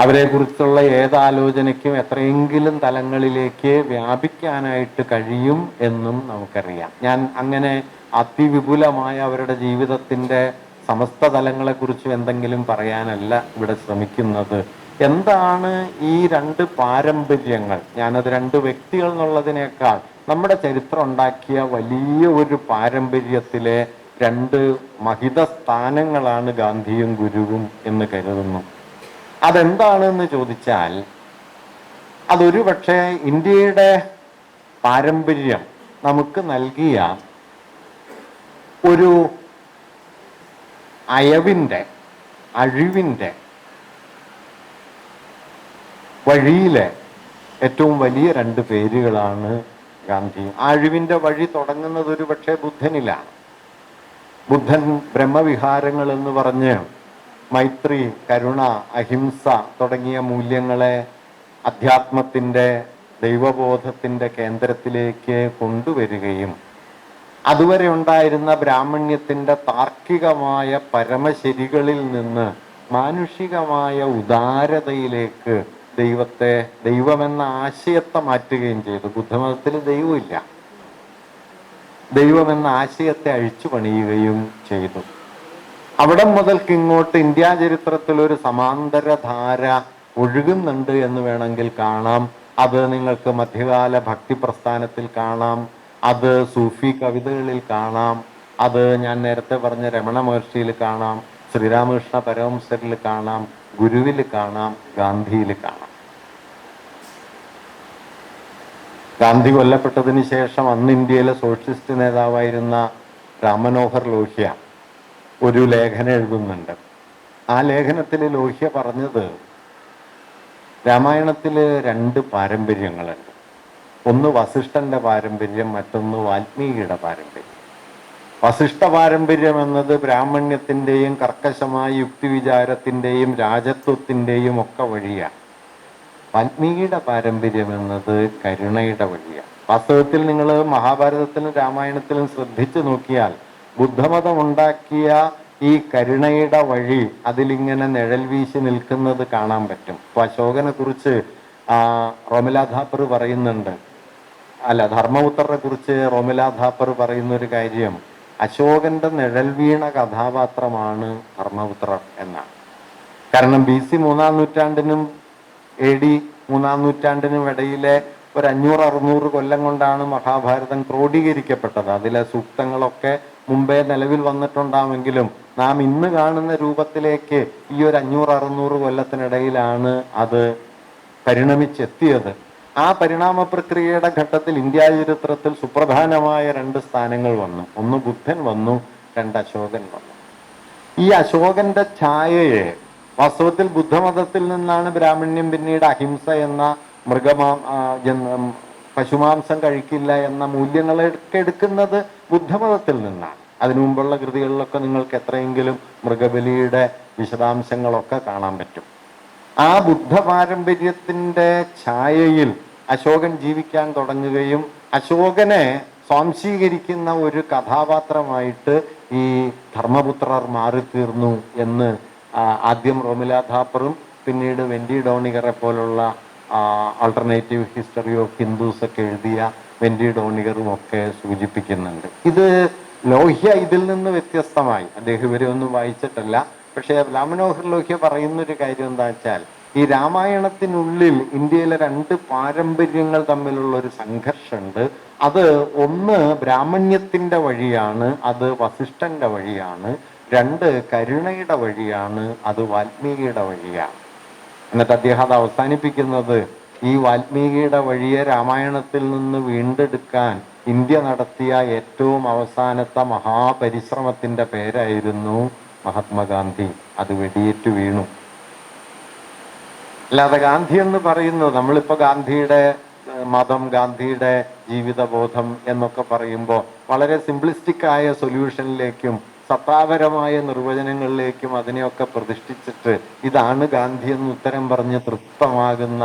അവരെക്കുറിച്ചുള്ള ഏതാലോചനയ്ക്കും എത്രയെങ്കിലും തലങ്ങളിലേക്ക് വ്യാപിക്കാനായിട്ട് കഴിയും എന്നും നമുക്കറിയാം. ഞാൻ അങ്ങനെ അതിവിപുലമായ അവരുടെ ജീവിതത്തിൻ്റെ സമസ്ത തലങ്ങളെക്കുറിച്ചും എന്തെങ്കിലും പറയാനല്ല ഇവിടെ ശ്രമിക്കുന്നത്. എന്താണ് ഈ രണ്ട് പാരമ്പര്യങ്ങൾ? ഞാനത് രണ്ട് വ്യക്തികൾ എന്നുള്ളതിനേക്കാൾ നമ്മുടെ ചരിത്രം ഉണ്ടാക്കിയ വലിയ ഒരു പാരമ്പര്യത്തിലെ രണ്ട് മഹിത സ്ഥാനങ്ങളാണ് ഗാന്ധിയും ഗുരുവും എന്ന് കരുതുന്നു. അതെന്താണെന്ന് ചോദിച്ചാൽ അതൊരു പക്ഷേ ഇന്ത്യയുടെ പാരമ്പര്യം നമുക്ക് നൽകിയ ഒരു അഴിവിൻ്റെ വഴിയിലെ ഏറ്റവും വലിയ രണ്ട് പേരുകളാണ് ഗാന്ധി. അഴിവിൻ്റെ വഴി തുടങ്ങുന്നത് ഒരു പക്ഷേ ബുദ്ധനിലാണ്. ബുദ്ധൻ ബ്രഹ്മവിഹാരങ്ങൾ എന്ന് പറഞ്ഞ് മൈത്രി, കരുണ, അഹിംസ തുടങ്ങിയ മൂല്യങ്ങളെ അധ്യാത്മത്തിൻ്റെ ദൈവബോധത്തിൻ്റെ കേന്ദ്രത്തിലേക്ക് കൊണ്ടുവരികയും അതുവരെ ഉണ്ടായിരുന്ന ബ്രാഹ്മണ്യത്തിൻ്റെ താർക്കികമായ പരമശരികളിൽ നിന്ന് മാനുഷികമായ ഉദാരതയിലേക്ക് ദൈവമെന്ന ആശയത്തെ മാറ്റുകയും ചെയ്തു. ബുദ്ധമതത്തിൽ ദൈവമില്ല, ദൈവമെന്ന ആശയത്തെ അഴിച്ചു പണിയുകയും ചെയ്തു. അവിടെ മുതൽക്ക് ഇങ്ങോട്ട് ഇന്ത്യ ചരിത്രത്തിൽ ഒരു സമാന്തരധാര ഒഴുകുന്നുണ്ട് എന്ന് വേണമെങ്കിൽ കാണാം. അത് നിങ്ങൾക്ക് മധ്യകാല ഭക്തി പ്രസ്ഥാനത്തിൽ കാണാം, അത് സൂഫി കവിതകളിൽ കാണാം, അത് ഞാൻ നേരത്തെ പറഞ്ഞ രമണ മഹർഷിയിൽ കാണാം, ശ്രീരാമകൃഷ്ണ പരമഹംസരിൽ കാണാം, ഗുരുവിൽ കാണാം, ഗാന്ധിയിൽ കാണാം. ഗാന്ധി കൊല്ലപ്പെട്ടതിന് ശേഷം അന്ന് ഇന്ത്യയിലെ സോഷ്യലിസ്റ്റ് നേതാവായിരുന്ന രാമമനോഹർ ലോഹ്യ ഒരു ലേഖനം എഴുതുന്നുണ്ട്. ആ ലേഖനത്തിൽ ലോഹ്യ പറഞ്ഞത് രാമായണത്തിൽ രണ്ട് പാരമ്പര്യങ്ങളുണ്ട്. ഒന്ന് വസിഷ്ഠന്റെ പാരമ്പര്യം, മറ്റൊന്ന് വാൽമീകിയുടെ പാരമ്പര്യം. വസിഷ്ഠ പാരമ്പര്യം എന്നത് ബ്രാഹ്മണ്യത്തിൻ്റെയും കർക്കശമായ യുക്തിവിചാരത്തിൻ്റെയും രാജത്വത്തിൻ്റെയും ഒക്കെ വഴിയാണ്. വാൽമീകിയുടെ പാരമ്പര്യം എന്നത് കരുണയുടെ വഴിയാണ്. വാസ്തവത്തിൽ നിങ്ങൾ മഹാഭാരതത്തിലും രാമായണത്തിലും ശ്രദ്ധിച്ചു നോക്കിയാൽ ബുദ്ധമതം ഉണ്ടാക്കിയ ഈ കരുണയുടെ വഴി അതിലിങ്ങനെ നിഴൽ വീശി നിൽക്കുന്നത് കാണാൻ പറ്റും. ഇപ്പൊ അശോകനെ കുറിച്ച് റോമില ഥാപ്പർ പറയുന്നുണ്ട്, ധർമ്മപുത്രരെ കുറിച്ച് റോമില ഥാപ്പർ പറയുന്ന ഒരു കാര്യം, അശോകന്റെ നിഴൽ വീണ കഥാപാത്രമാണ് ധർമ്മപുത്രർ എന്നാണ്. കാരണം BC 3-ാം നൂറ്റാണ്ടിനും AD 3-ാം നൂറ്റാണ്ടിനും ഇടയിലെ ഒരു 500-600 കൊല്ലം കൊണ്ടാണ് മഹാഭാരതം ക്രോഡീകരിക്കപ്പെട്ടത്. അതിലെ സൂക്തങ്ങളൊക്കെ മുമ്പേ നിലവിൽ വന്നിട്ടുണ്ടാമെങ്കിലും നാം ഇന്ന് കാണുന്ന രൂപത്തിലേക്ക് ഈ ഒരു 500-600 കൊല്ലത്തിനിടയിലാണ് അത് പരിണമിച്ചെത്തിയത്. ആ പരിണാമ പ്രക്രിയയുടെ ഘട്ടത്തിൽ ഇന്ത്യ ചരിത്രത്തിൽ സുപ്രധാനമായ രണ്ട് സ്ഥാനങ്ങൾ വന്നു. ഒന്ന് ബുദ്ധൻ വന്നു, രണ്ട് അശോകൻ വന്നു. ഈ അശോകന്റെ ഛായയെ വാസ്തവത്തിൽ ബുദ്ധമതത്തിൽ നിന്നാണ് ബ്രാഹ്മണ്യം പിന്നീട് അഹിംസ എന്ന പശുമാംസം കഴിക്കില്ല എന്ന മൂല്യങ്ങളൊക്കെ എടുക്കുന്നത് ബുദ്ധമതത്തിൽ നിന്നാണ്. അതിനു മുമ്പുള്ള കൃതികളിലൊക്കെ നിങ്ങൾക്ക് എത്രയെങ്കിലും മൃഗബലിയുടെ വിശദാംശങ്ങളൊക്കെ കാണാൻ പറ്റും. ആ ബുദ്ധ പാരമ്പര്യത്തിൻ്റെ ഛായയിൽ അശോകൻ ജീവിക്കാൻ തുടങ്ങുകയും അശോകനെ സ്വാംശീകരിക്കുന്ന ഒരു കഥാപാത്രമായിട്ട് ഈ ധർമ്മപുത്രർ മാറിത്തീർന്നു എന്ന് ആദ്യം റോമില ഥാപ്പറും പിന്നീട് വെൻഡി ഡോണിഗറെ പോലുള്ള ആൾട്ടർനേറ്റീവ് ഹിസ്റ്ററി ഓഫ് ഹിന്ദുസ് ഒക്കെ എഴുതിയ വെൻഡി ഡോണിഗറും ഒക്കെ സൂചിപ്പിക്കുന്നുണ്ട്. ഇത് ലോഹ്യ ഇതിൽ നിന്ന് വ്യത്യസ്തമായി, അദ്ദേഹം ഇവരെ ഒന്നും വായിച്ചിട്ടല്ല, പക്ഷേ രാമമനോഹർ ലോഹ്യ പറയുന്നൊരു കാര്യം എന്താ വെച്ചാൽ ഈ രാമായണത്തിനുള്ളിൽ ഇന്ത്യയിലെ രണ്ട് പാരമ്പര്യങ്ങൾ തമ്മിലുള്ള ഒരു സംഘർഷമുണ്ട്. അത് ഒന്ന് ബ്രാഹ്മണ്യത്തിന്റെ വഴിയാണ്, അത് വസിഷ്ഠന്റെ വഴിയാണ്. രണ്ട് കരുണയുടെ വഴിയാണ്, അത് വാൽമീകിയുടെ വഴിയാണ്. എന്നിട്ട് അദ്ദേഹം അത് അവസാനിപ്പിക്കുന്നത് ഈ വാൽമീകിയുടെ വഴിയെ രാമായണത്തിൽ നിന്ന് വീണ്ടെടുക്കാൻ ഇന്ത്യ നടത്തിയ ഏറ്റവും അവസാനത്തെ മഹാപരിശ്രമത്തിന്റെ പേരായിരുന്നു മഹാത്മാഗാന്ധി. അത് വെടിയേറ്റു വീണു. അല്ലാതെ ഗാന്ധി എന്ന് പറയുന്നത്, നമ്മളിപ്പോ ഗാന്ധിയുടെ മതം, ഗാന്ധിയുടെ ജീവിതബോധം എന്നൊക്കെ പറയുമ്പോൾ വളരെ സിംപ്ലിസ്റ്റിക് ആയ സൊല്യൂഷനിലേക്കും സത്താപരമായ നിർവചനങ്ങളിലേക്കും അതിനെയൊക്കെ പ്രതിഷ്ഠിച്ചിട്ട് ഇതാണ് ഗാന്ധി എന്ന് ഉത്തരം പറഞ്ഞ് തൃപ്തമാകുന്ന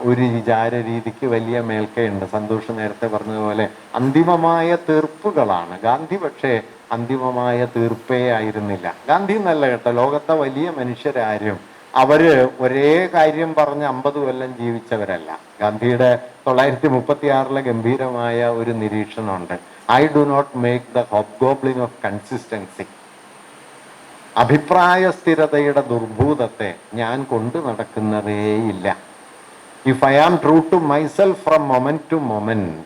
ഒരു വിചാര രീതിക്ക് വലിയ മേൽക്കയുണ്ട്. സന്തോഷ് നേരത്തെ പറഞ്ഞതുപോലെ അന്തിമമായ തീർപ്പുകളാണ് ഗാന്ധി. പക്ഷേ അന്തിമമായ തീർപ്പേ ആയിരുന്നില്ല ഗാന്ധി എന്നല്ല കേട്ടോ. ലോകത്തെ വലിയ മനുഷ്യരാരും അവര് ഒരേ കാര്യം പറഞ്ഞ് 50 കൊല്ലം ജീവിച്ചവരല്ല. ഗാന്ധിയുടെ 936 ഗംഭീരമായ ഒരു നിരീക്ഷണമുണ്ട്. I do not make the hobgoblin of consistency. അഭിപ്രായ സ്ഥിരതയുടെ ദുർഭൂതത്തെ ഞാൻ കൊണ്ടു നടക്കുന്നതേയില്ല. If I am true to myself from moment to moment,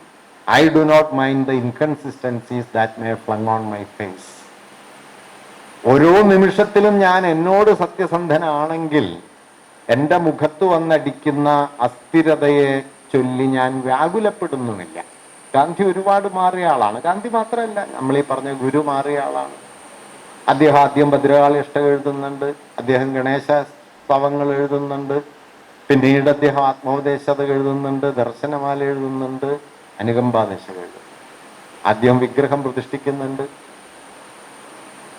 I do not mind the inconsistencies that may flung on my face. ഓരോ നിമിഷത്തിലും ഞാൻ എന്നോട് സത്യസന്ധനാണെങ്കിൽ എൻ്റെ മുഖത്ത് വന്നടിക്കുന്ന അസ്ഥിരതയെ ചൊല്ലി ഞാൻ വ്യാകുലപ്പെടുന്നുമില്ല. ഗാന്ധി ഒരുപാട് മാറിയ ആളാണ്. ഗാന്ധി മാത്രമല്ല, നമ്മളീ പറഞ്ഞ ഗുരു മാറിയ ആളാണ്. അദ്ദേഹം ആദ്യം ഭദ്രകാളി അഷ്ടകം എഴുതുന്നുണ്ട്, അദ്ദേഹം ഗണേശ സ്തവങ്ങൾ എഴുതുന്നുണ്ട്, പിന്നീട് അദ്ദേഹം ആത്മോപദേശത എഴുതുന്നുണ്ട്, ദർശനമാല എഴുതുന്നുണ്ട്, അനുകമ്പാദേശകം എഴുതുന്നുണ്ട്. ആദ്യം വിഗ്രഹം പ്രതിഷ്ഠിക്കുന്നുണ്ട്,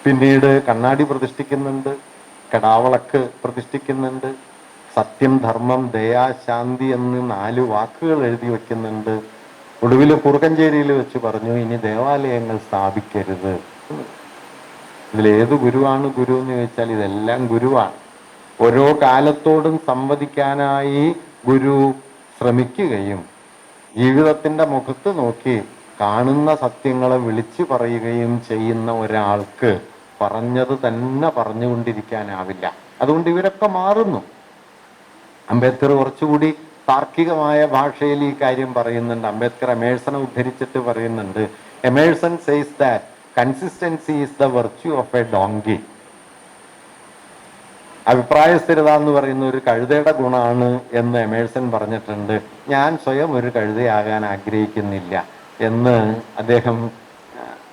പിന്നീട് കണ്ണാടി പ്രതിഷ്ഠിക്കുന്നുണ്ട്, കടാവളക്ക് പ്രതിഷ്ഠിക്കുന്നുണ്ട്, സത്യം, ധർമ്മം, ദയ, ശാന്തി എന്ന് 4 വാക്കുകൾ എഴുതി വെക്കുന്നുണ്ട്. ഒടുവിൽ കുറുക്കഞ്ചേരിയിൽ വെച്ച് പറഞ്ഞു, ഇനി ദേവാലയങ്ങൾ സ്ഥാപിക്കരുത്. ഇതിലേത് ഗുരുവാണ് ഗുരു എന്ന് ചോദിച്ചാൽ ഇതെല്ലാം ഗുരുവാണ്. ഓരോ കാലത്തോടും സംവദിക്കാനായി ഗുരു ശ്രമിക്കുകയും ജീവിതത്തിന്റെ മുഖത്ത് നോക്കി കാണുന്ന സത്യങ്ങളെ വിളിച്ചു പറയുകയും ചെയ്യുന്ന ഒരാൾക്ക് പറഞ്ഞത് തന്നെ പറഞ്ഞുകൊണ്ടിരിക്കാനാവില്ല. അതുകൊണ്ട് ഇവരൊക്കെ മാറുന്നു. അംബേദ്കർ കുറച്ചുകൂടി താർക്കികമായ ഭാഷയിൽ ഈ കാര്യം പറയുന്നുണ്ട്. അംബേദ്കർ എമേഴ്സനെ ഉദ്ധരിച്ചിട്ട് പറയുന്നുണ്ട്, Emerson says that consistency is the virtue of A donkey. അഭിപ്രായ സ്ഥിരത എന്ന് പറയുന്ന ഒരു കഴുതയുടെ ഗുണമാണ് എന്ന് എമേഴ്സൺ പറഞ്ഞിട്ടുണ്ട്. ഞാൻ സ്വയം ഒരു കഴുതയാകാൻ ആഗ്രഹിക്കുന്നില്ല എന്ന് അദ്ദേഹം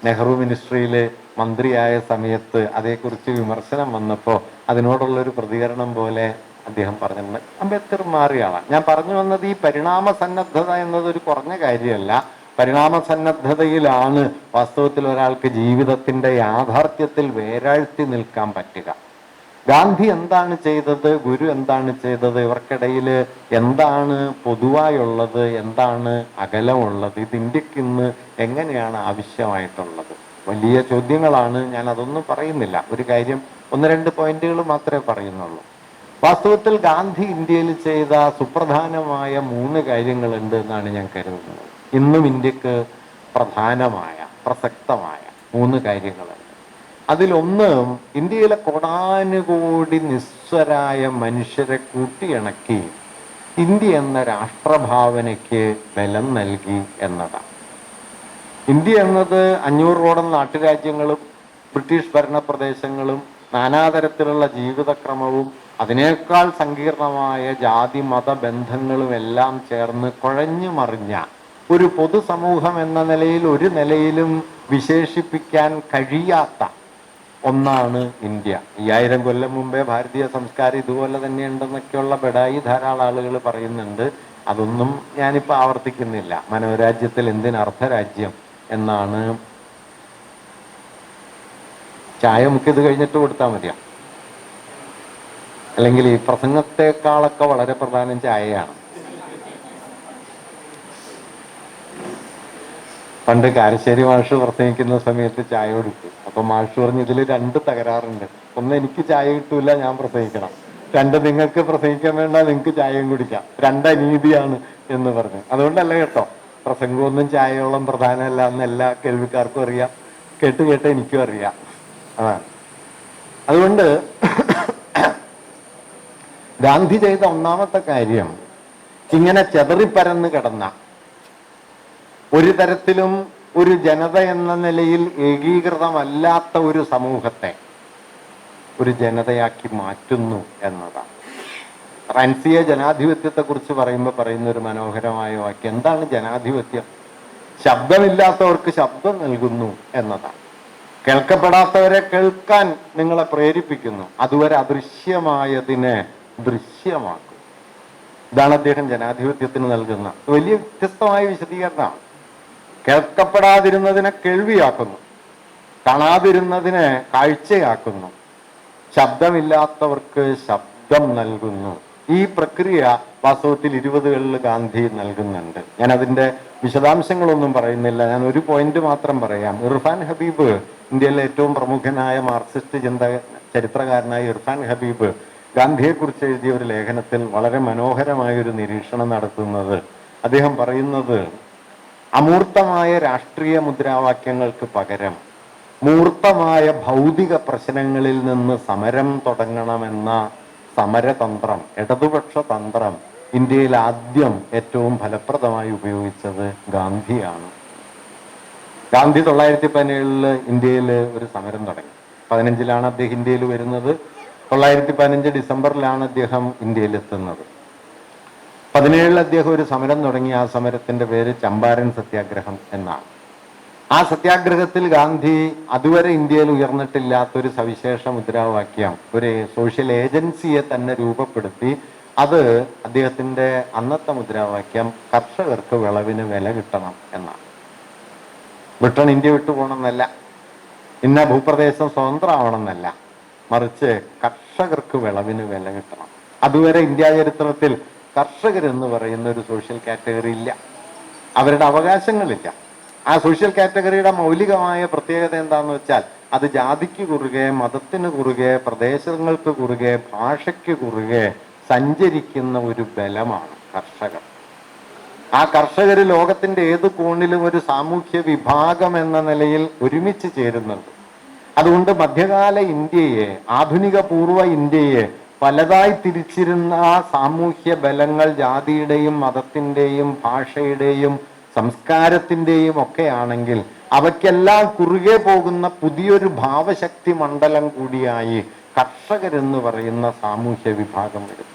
നെഹ്റു മിനിസ്ട്രിയിൽ മന്ത്രിയായ സമയത്ത് അതേക്കുറിച്ച് വിമർശനം വന്നപ്പോൾ അതിനോടുള്ളൊരു പ്രതികരണം പോലെ അദ്ദേഹം പറഞ്ഞിട്ടുണ്ട്. അംബേദ്കർ മാറിയ ആളാണ്. ഞാൻ പറഞ്ഞു വന്നത് ഈ പരിണാമ സന്നദ്ധത എന്നതൊരു കുറഞ്ഞ കാര്യമല്ല. പരിണാമ സന്നദ്ധതയിലാണ് വാസ്തവത്തിൽ ഒരാൾക്ക് ജീവിതത്തിന്റെ യാഥാർത്ഥ്യത്തിൽ വേരാഴ്ത്തി നിൽക്കാൻ പറ്റുക. ഗാന്ധി എന്താണ് ചെയ്തത്, ഗുരു എന്താണ് ചെയ്തത്, ഇവർക്കിടയിൽ എന്താണ് പൊതുവായുള്ളത്, എന്താണ് അകലമുള്ളത്, ഇത് ഇന്ത്യക്ക് ഇന്ന് എങ്ങനെയാണ് ആവശ്യമായിട്ടുള്ളത്? വലിയ ചോദ്യങ്ങളാണ്. ഞാൻ അതൊന്നും പറയുന്നില്ല. ഒരു കാര്യം 1-2 പോയിന്റുകൾ മാത്രമേ പറയുന്നുള്ളൂ. വാസ്തവത്തിൽ ഗാന്ധി ഇന്ത്യയിൽ ചെയ്ത സുപ്രധാനമായ 3 കാര്യങ്ങളുണ്ട് എന്നാണ് ഞാൻ കരുതുന്നത്. ഇന്നും ഇന്ത്യക്ക് പ്രധാനമായ പ്രസക്തമായ 3 കാര്യങ്ങളുണ്ട്. അതിലൊന്ന്, ഇന്ത്യയിലെ കോടാനുകോടി നിസ്വരായ മനുഷ്യരെ കൂട്ടിയിണക്കി ഇന്ത്യ എന്ന രാഷ്ട്രഭാവനയ്ക്ക് ബലം നൽകി എന്നതാണ്. ഇന്ത്യ എന്നത് 500ഓളം നാട്ടുരാജ്യങ്ങളും ബ്രിട്ടീഷ് ഭരണപ്രദേശങ്ങളും നാനാതരത്തിലുള്ള ജീവിതക്രമവും അതിനേക്കാൾ സങ്കീർണമായ ജാതി മത ബന്ധങ്ങളും എല്ലാം ചേർന്ന് കുഴഞ്ഞു മറിഞ്ഞ ഒരു പൊതുസമൂഹം എന്ന നിലയിൽ ഒരു നിലയിലും വിശേഷിപ്പിക്കാൻ കഴിയാത്ത ഒന്നാണ് ഇന്ത്യ. 5000 കൊല്ലം മുമ്പേ ഭാരതീയ സംസ്കാരം ഇതുപോലെ തന്നെ ഉണ്ടെന്നൊക്കെയുള്ള ബെഡായി ധാരാളം ആളുകൾ പറയുന്നുണ്ട്. അതൊന്നും ഞാനിപ്പോൾ ആവർത്തിക്കുന്നില്ല. മനോരാജ്യത്തിൽ എന്തിനർദ്ധരാജ്യം എന്നാണ്. ചായ മുക്കിയത് കഴിഞ്ഞിട്ട് കൊടുത്താൽ മതിയാ, അല്ലെങ്കിൽ ഈ പ്രസംഗത്തെക്കാളൊക്കെ വളരെ പ്രധാനം ചായയാണ്. പണ്ട് കാരശ്ശേരി മാഷ് പ്രസംഗിക്കുന്ന സമയത്ത് ചായ കൊടുത്തു. അപ്പൊ മാഷ് പറഞ്ഞു, ഇതിൽ 2 തകരാറുണ്ട്. ഒന്ന്, എനിക്ക് ചായ കിട്ടൂല, ഞാൻ പ്രസംഗിക്കണം. 2, നിങ്ങൾക്ക് പ്രസംഗിക്കാൻ വേണ്ട, നിങ്ങൾക്ക് ചായയും കുടിക്കാം. 2 അനീതിയാണ് എന്ന് പറഞ്ഞു. അതുകൊണ്ടല്ല കേട്ടോ, പ്രസംഗമൊന്നും ചായയോളം പ്രധാനമല്ല എന്ന് എല്ലാ കേൾവിക്കാർക്കും അറിയാം. കേട്ട് കേട്ട് എനിക്കും അറിയാം. അതാണ്. അതുകൊണ്ട് ഗാന്ധി ചെയ്ത ഒന്നാമത്തെ കാര്യം, ഇങ്ങനെ ചെതറിപ്പരന്ന് കിടന്ന ഒരു തരത്തിലും ഒരു ജനത എന്ന നിലയിൽ ഏകീകൃതമല്ലാത്ത ഒരു സമൂഹത്തെ ഒരു ജനതയാക്കി മാറ്റുന്നു എന്നതാണ്. ഫ്രാൻസിയ ജനാധിപത്യത്തെ കുറിച്ച് പറയുമ്പോൾ പറയുന്ന ഒരു മനോഹരമായ വാക്യം, എന്താണ് ജനാധിപത്യം? ശബ്ദമില്ലാത്തവർക്ക് ശബ്ദം നൽകുന്നു എന്നതാണ്. കേൾക്കപ്പെടാത്തവരെ കേൾക്കാൻ നിങ്ങളെ പ്രേരിപ്പിക്കുന്നു, അതുവരെ അദൃശ്യമായതിനെ ദൃശ്യമാക്കും. ഇതാണ് അദ്ദേഹം ജനാധിപത്യത്തിന് നൽകുന്ന വലിയ വ്യത്യസ്തമായ വിശദീകരണമാണ്. കേൾക്കപ്പെടാതിരുന്നതിനെ കേൾവിയാക്കുന്നു, കാണാതിരുന്നതിനെ കാഴ്ചയാക്കുന്നു, ശബ്ദമില്ലാത്തവർക്ക് ശബ്ദം നൽകുന്നു. ഈ പ്രക്രിയ വാസ്തവത്തിൽ 20കളിൽ ഗാന്ധി നൽകുന്നുണ്ട്. ഞാൻ അതിന്റെ വിശദാംശങ്ങളൊന്നും പറയുന്നില്ല, ഞാൻ ഒരു പോയിന്റ് മാത്രം പറയാം. ഇർഫാൻ ഹബീബ്, ഇന്ത്യയിലെ ഏറ്റവും പ്രമുഖനായ മാർക്സിസ്റ്റ് ചരിത്രകാരനായ ഇർഫാൻ ഹബീബ് ഗാന്ധിയെക്കുറിച്ച് എഴുതിയ ഒരു ലേഖനത്തിൽ വളരെ മനോഹരമായ ഒരു നിരീക്ഷണം നടത്തുന്നത്, അദ്ദേഹം പറയുന്നത്, അമൂർത്തമായ രാഷ്ട്രീയ മുദ്രാവാക്യങ്ങൾക്ക് പകരം മൂർത്തമായ ഭൗതിക പ്രശ്നങ്ങളിൽ നിന്ന് സമരം തുടങ്ങണമെന്ന സമരതന്ത്രം, ഇടതുപക്ഷ തന്ത്രം ഇന്ത്യയിൽ ആദ്യം ഏറ്റവും ഫലപ്രദമായി ഉപയോഗിച്ചത് ഗാന്ധിയാണ്. ഗാന്ധി 1917 ഇന്ത്യയിൽ ഒരു സമരം തുടങ്ങി. 15 അദ്ദേഹം ഇന്ത്യയിൽ വരുന്നത്. 1915 ഡിസംബറിലാണ് അദ്ദേഹം ഇന്ത്യയിൽ എത്തുന്നത്. 17 അദ്ദേഹം ഒരു സമരം തുടങ്ങി. ആ സമരത്തിന്റെ പേര് ചമ്പാരൻ സത്യാഗ്രഹം എന്നാണ്. ആ സത്യാഗ്രഹത്തിൽ ഗാന്ധി അതുവരെ ഇന്ത്യയിൽ ഉയർന്നിട്ടില്ലാത്തൊരു സവിശേഷ മുദ്രാവാക്യം, ഒരു സോഷ്യൽ ഏജൻസിയെ തന്നെ രൂപപ്പെടുത്തി. അത് അദ്ദേഹത്തിന്റെ അന്നത്തെ മുദ്രാവാക്യം കർഷകർക്ക് വിളവിന് വില കിട്ടണം എന്നാണ്. ബ്രിട്ടൻ ഇന്ത്യ വിട്ടു പോകണമെന്നല്ല, ഇന്ന ഭൂപ്രദേശം സ്വതന്ത്രമാവണമെന്നല്ല, മറിച്ച് കർഷകർക്ക് വിളവിന് വില കിട്ടണം. അതുവരെ ഇന്ത്യ ചരിത്രത്തിൽ കർഷകരെന്ന് പറയുന്ന ഒരു സോഷ്യൽ കാറ്റഗറി ഇല്ല, അവരുടെ അവകാശങ്ങളില്ല. ആ സോഷ്യൽ കാറ്റഗറിയുടെ മൗലികമായ പ്രത്യേകത എന്താണെന്ന് വെച്ചാൽ, അത് ജാതിക്ക് കുറുകെ, മതത്തിന് കുറുകെ, പ്രദേശങ്ങൾക്ക് കുറുകെ, ഭാഷയ്ക്ക് കുറുകെ സഞ്ചരിക്കുന്ന ഒരു ബലമാണ് കർഷകർ. ആ കർഷകർ ലോകത്തിന്റെ ഏത് കോണിലും ഒരു സാമൂഹ്യ വിഭാഗം എന്ന നിലയിൽ ഒരുമിച്ച് ചേരുന്നുണ്ട്. അതുകൊണ്ട് മധ്യകാല ഇന്ത്യയെ, ആധുനിക പൂർവ്വ ഇന്ത്യയെ പലതായി തിരിച്ചിരുന്ന ആ സാമൂഹ്യ ബലങ്ങൾ ജാതിയുടെയും മതത്തിന്റെയും ഭാഷയുടെയും സംസ്കാരത്തിന്റെയും ഒക്കെ ആണെങ്കിൽ അവയ്ക്കെല്ലാം കുറുകെ പോകുന്ന പുതിയൊരു ഭാവശക്തി മണ്ഡലം കൂടിയായി കർഷകരെന്ന് പറയുന്ന സാമൂഹ്യ വിഭാഗം വരുന്നു.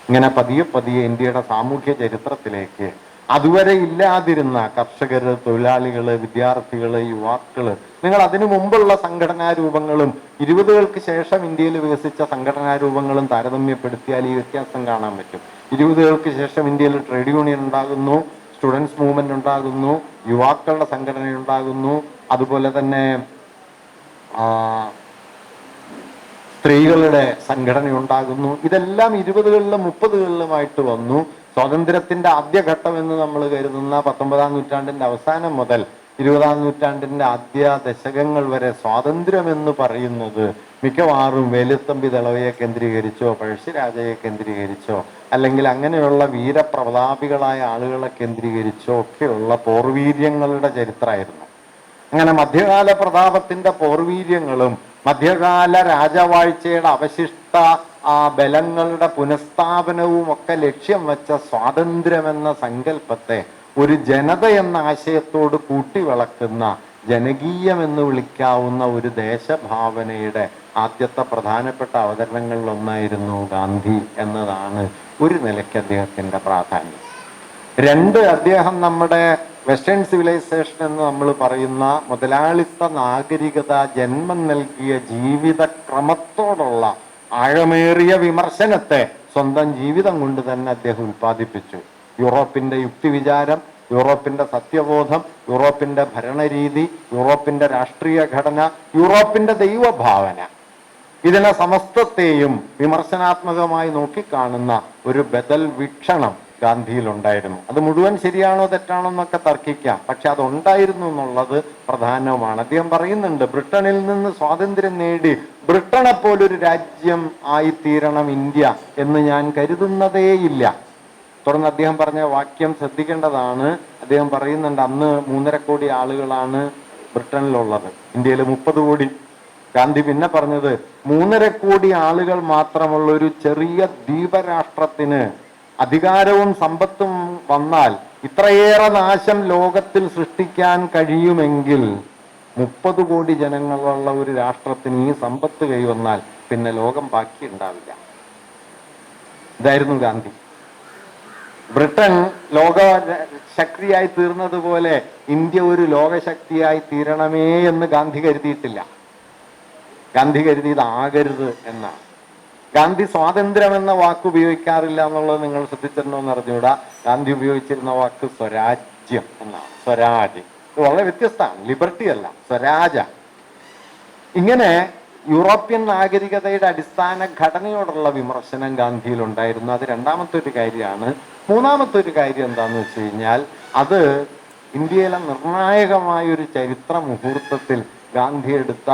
ഇങ്ങനെ പതിയെ പതിയെ ഇന്ത്യയുടെ സാമൂഹ്യ ചരിത്രത്തിലേക്ക് അതുവരെ ഇല്ലാതിരുന്ന കർഷകര്, തൊഴിലാളികള്, വിദ്യാർത്ഥികള്, യുവാക്കള്, നിങ്ങൾ അതിനു മുമ്പുള്ള സംഘടനാ രൂപങ്ങളും 20കൾക്ക് ശേഷം ഇന്ത്യയിൽ വികസിച്ച സംഘടനാ രൂപങ്ങളും താരതമ്യപ്പെടുത്തിയാൽ ഈ വ്യത്യാസം കാണാൻ പറ്റും. 20കൾക്ക് ശേഷം ഇന്ത്യയിൽ ട്രേഡ് യൂണിയൻ ഉണ്ടാകുന്നു, സ്റ്റുഡൻസ് മൂവ്മെന്റ് ഉണ്ടാകുന്നു, യുവാക്കളുടെ സംഘടന ഉണ്ടാകുന്നു, അതുപോലെ തന്നെ സ്ത്രീകളുടെ സംഘടന ഉണ്ടാകുന്നു. ഇതെല്ലാം 20കളിലും 30കളിലുമായിട്ട് വന്നു. സ്വാതന്ത്ര്യത്തിന്റെ ആദ്യഘട്ടം എന്ന് നമ്മൾ കരുതുന്ന 19ാം നൂറ്റാണ്ടിന്റെ അവസാനം മുതൽ 20ാം നൂറ്റാണ്ടിന്റെ ആദ്യ ദശകങ്ങൾ വരെ സ്വാതന്ത്ര്യം എന്ന് പറയുന്നത് മിക്കവാറും വേലുത്തമ്പി ദളവയെ കേന്ദ്രീകരിച്ചോ, പഴശ്ശിരാജയെ കേന്ദ്രീകരിച്ചോ, അല്ലെങ്കിൽ അങ്ങനെയുള്ള വീരപ്രതാപികളായ ആളുകളെ കേന്ദ്രീകരിച്ചോ ഒക്കെയുള്ള പോർവീര്യങ്ങളുടെ ചരിത്രമായിരുന്നു. അങ്ങനെ മധ്യകാല പ്രതാപത്തിന്റെ പോർവീര്യങ്ങളും മധ്യകാല രാജവാഴ്ചയുടെ അവശിഷ്ട ബലങ്ങളുടെ പുനഃസ്ഥാപനവും ഒക്കെ ലക്ഷ്യം വെച്ച സ്വാതന്ത്ര്യമെന്ന സങ്കല്പത്തെ ഒരു ജനത എന്ന ആശയത്തോട് കൂട്ടിവിളക്കുന്ന, ജനകീയമെന്ന് വിളിക്കാവുന്ന ഒരു ദേശഭാവനയുടെ ആദ്യത്തെ പ്രധാനപ്പെട്ട അവതരണങ്ങളിലൊന്നായിരുന്നു ഗാന്ധി എന്നതാണ് ഒരു നിലയ്ക്ക് അദ്ദേഹത്തിന്റെ പ്രാധാന്യം. 2, അദ്ദേഹം നമ്മുടെ വെസ്റ്റേൺ സിവിലൈസേഷൻ എന്ന് നമ്മൾ പറയുന്ന മുതലാളിത്ത നാഗരികത ജന്മം നൽകിയ ജീവിതക്രമത്തോടുള്ള ആഴമേറിയ വിമർശനത്തെ സ്വന്തം ജീവിതം കൊണ്ട് തന്നെ അദ്ദേഹം ഉൽപ്പാദിപ്പിച്ചു. യൂറോപ്പിന്റെ യുക്തിവിചാരം, യൂറോപ്പിന്റെ സത്യബോധം, യൂറോപ്പിന്റെ ഭരണരീതി, യൂറോപ്പിന്റെ രാഷ്ട്രീയ ഘടന, യൂറോപ്പിന്റെ ദൈവഭാവന, ഇതിനെ സമസ്തത്തെയും വിമർശനാത്മകമായി നോക്കിക്കാണുന്ന ഒരു ബദൽ വീക്ഷണം ഗാന്ധിയിലുണ്ടായിരുന്നു. അത് മുഴുവൻ ശരിയാണോ തെറ്റാണോ എന്നൊക്കെ തർക്കിക്കാം, പക്ഷെ അതുണ്ടായിരുന്നു എന്നുള്ളത് പ്രധാനമാണ്. അദ്ദേഹം പറയുന്നുണ്ട്, ബ്രിട്ടനിൽ നിന്ന് സ്വാതന്ത്ര്യം നേടി ബ്രിട്ടനെ പോലൊരു രാജ്യം ആയിത്തീരണം ഇന്ത്യ എന്ന് ഞാൻ കരുതുന്നതേയില്ല. തുടർന്ന് അദ്ദേഹം പറഞ്ഞ വാക്യം ശ്രദ്ധിക്കേണ്ടതാണ്. അദ്ദേഹം പറയുന്നുണ്ട്, അന്ന് 3.5 കോടി ആളുകളാണ് ബ്രിട്ടനിലുള്ളത്, ഇന്ത്യയിൽ 30 കോടി. ഗാന്ധി പിന്നെ പറഞ്ഞത് 3.5 കോടി ആളുകൾ മാത്രമുള്ള ഒരു ചെറിയ ദ്വീപരാഷ്ട്രത്തിന് അധികാരവും സമ്പത്തും വന്നാൽ ഇത്രയേറെ നാശം ലോകത്തിൽ സൃഷ്ടിക്കാൻ കഴിയുമെങ്കിൽ 30 കോടി ജനങ്ങളുള്ള ഒരു രാഷ്ട്രത്തിന് ഈ സമ്പത്ത് കൈവന്നാൽ പിന്നെ ലോകം ബാക്കി ഉണ്ടാവില്ല. ഇതായിരുന്നു ഗാന്ധി. ബ്രിട്ടൻ ലോക ശക്തിയായി തീർന്നതുപോലെ ഇന്ത്യ ഒരു ലോകശക്തിയായി തീരണമേ എന്ന് ഗാന്ധി കരുതിയിട്ടില്ല. ഗാന്ധി കരുതിയത് ആകരുത് എന്നാണ്. ഗാന്ധി സ്വാതന്ത്ര്യം എന്ന വാക്ക് ഉപയോഗിക്കാറില്ല എന്നുള്ളത് നിങ്ങൾ ശ്രദ്ധിച്ചിട്ടുണ്ടോ എന്ന് അറിഞ്ഞുകൂടാ. ഗാന്ധി ഉപയോഗിച്ചിരുന്ന വാക്ക് സ്വരാജ്യം എന്നാണ്. സ്വരാജ് ഇത് വളരെ വ്യത്യസ്തമാണ്. ലിബർട്ടി അല്ല, സ്വരാജ. ഇങ്ങനെ യൂറോപ്യൻ നാഗരികതയുടെ അടിസ്ഥാന ഘടനയോടുള്ള വിമർശനം ഗാന്ധിയിൽ ഉണ്ടായിരുന്നു. അത് രണ്ടാമത്തെ ഒരു കാര്യമാണ്. മൂന്നാമത്തെ ഒരു കാര്യം എന്താണെന്ന് വെച്ച് കഴിഞ്ഞാൽ, അത് ഇന്ത്യയിലെ നിർണായകമായ ഒരു ചരിത്ര മുഹൂർത്തത്തിൽ ഗാന്ധി എടുത്ത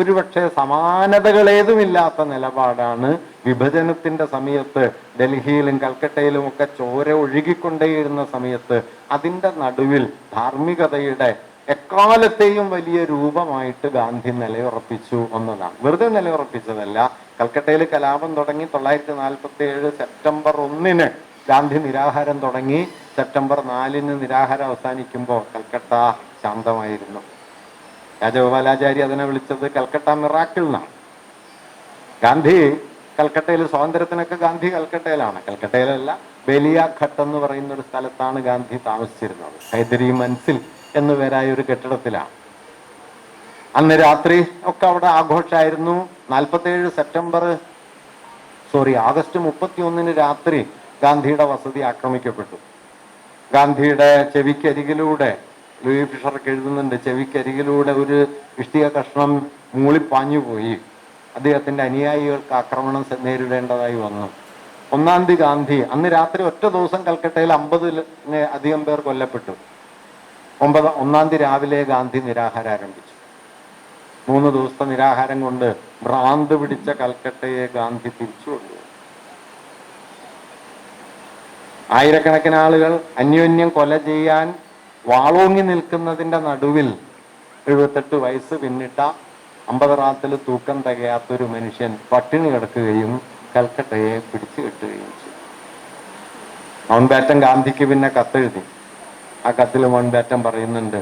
ഒരുപക്ഷെ സമാനതകളേതുമില്ലാത്ത നിലപാടാണ്. വിഭജനത്തിന്റെ സമയത്ത് ഡൽഹിയിലും കൽക്കട്ടയിലും ഒക്കെ ചോര ഒഴുകിക്കൊണ്ടേയിരുന്ന സമയത്ത് അതിൻ്റെ നടുവിൽ ധാർമ്മികതയുടെ എക്കാലത്തെയും വലിയ രൂപമായിട്ട് ഗാന്ധി നിലയുറപ്പിച്ചു എന്നതാണ്. വെറുതെ നിലയുറപ്പിച്ചതല്ല. കൽക്കട്ടയിൽ കലാപം തുടങ്ങി 1947 സെപ്റ്റംബർ 1 ഗാന്ധി നിരാഹാരം തുടങ്ങി. സെപ്റ്റംബർ 4 നിരാഹാരം അവസാനിക്കുമ്പോൾ കൽക്കട്ട ശാന്തമായിരുന്നു. രാജഗോപാലാചാരി അതിനെ വിളിച്ചത് കൽക്കട്ട മിറാക്കിൾ എന്നാണ്. ഗാന്ധി കൽക്കട്ടയിൽ സ്വാതന്ത്ര്യത്തിനൊക്കെ ഗാന്ധി കൽക്കട്ടയിലാണ്. കൽക്കട്ടയിലല്ല, ബേലിയാഘട്ട് എന്ന് പറയുന്ന ഒരു സ്ഥലത്താണ് ഗാന്ധി താമസിച്ചിരുന്നത്. ഹൈദരി മൻസിൽ എന്ന് പേരായ ഒരു കെട്ടിടത്തിലാണ്. അന്ന് രാത്രി ഒക്കെ അവിടെ ആഘോഷമായിരുന്നു. áഗസ്റ്റ് 31 രാത്രി ഗാന്ധിയുടെ വസതി ആക്രമിക്കപ്പെട്ടു. ഗാന്ധിയുടെ ചെവിക്കരികിലൂടെ, ലൂയി ഫിഷറൊക്കെ എഴുതുന്നുണ്ട്, ചെവിക്കരികിലൂടെ ഒരു ഇഷ്ടിക കഷ്ണം മൂളിപ്പാഞ്ഞുപോയി. അദ്ദേഹത്തിന്റെ അനുയായികൾക്ക് ആക്രമണം നേരിടേണ്ടതായി വന്നു. 1-ാം തീയതി ഗാന്ധി, അന്ന് രാത്രി ഒറ്റ ദിവസം കൽക്കട്ടയിൽ 50 അധികം പേർ കൊല്ലപ്പെട്ടു. 1-ാം തീയതി രാവിലെ ഗാന്ധി നിരാഹാരം ആരംഭിച്ചു. 3 ദിവസത്തെ നിരാഹാരം കൊണ്ട് ഭ്രാന്ത് പിടിച്ച കൽക്കട്ടയെ ഗാന്ധി തിരിച്ചു കൊണ്ടുപോയി. ആയിരക്കണക്കിന് ആളുകൾ അന്യോന്യം കൊല ചെയ്യാൻ വാളോങ്ങി നിൽക്കുന്നതിന്റെ നടുവിൽ 78 വയസ്സ് പിന്നിട്ട 50 റാത്തിൽ തൂക്കം തികയാത്തൊരു മനുഷ്യൻ പട്ടിണി കിടക്കുകയും കൽക്കട്ടയെ പിടിച്ചു കെട്ടുകയും ചെയ്തു. മൗണ്ട് ബാറ്റൻ ഗാന്ധിക്ക് പിന്നെ കത്തെഴുതി. ആ കത്തിൽ മൗണ്ട് ബാറ്റൻ പറയുന്നുണ്ട്,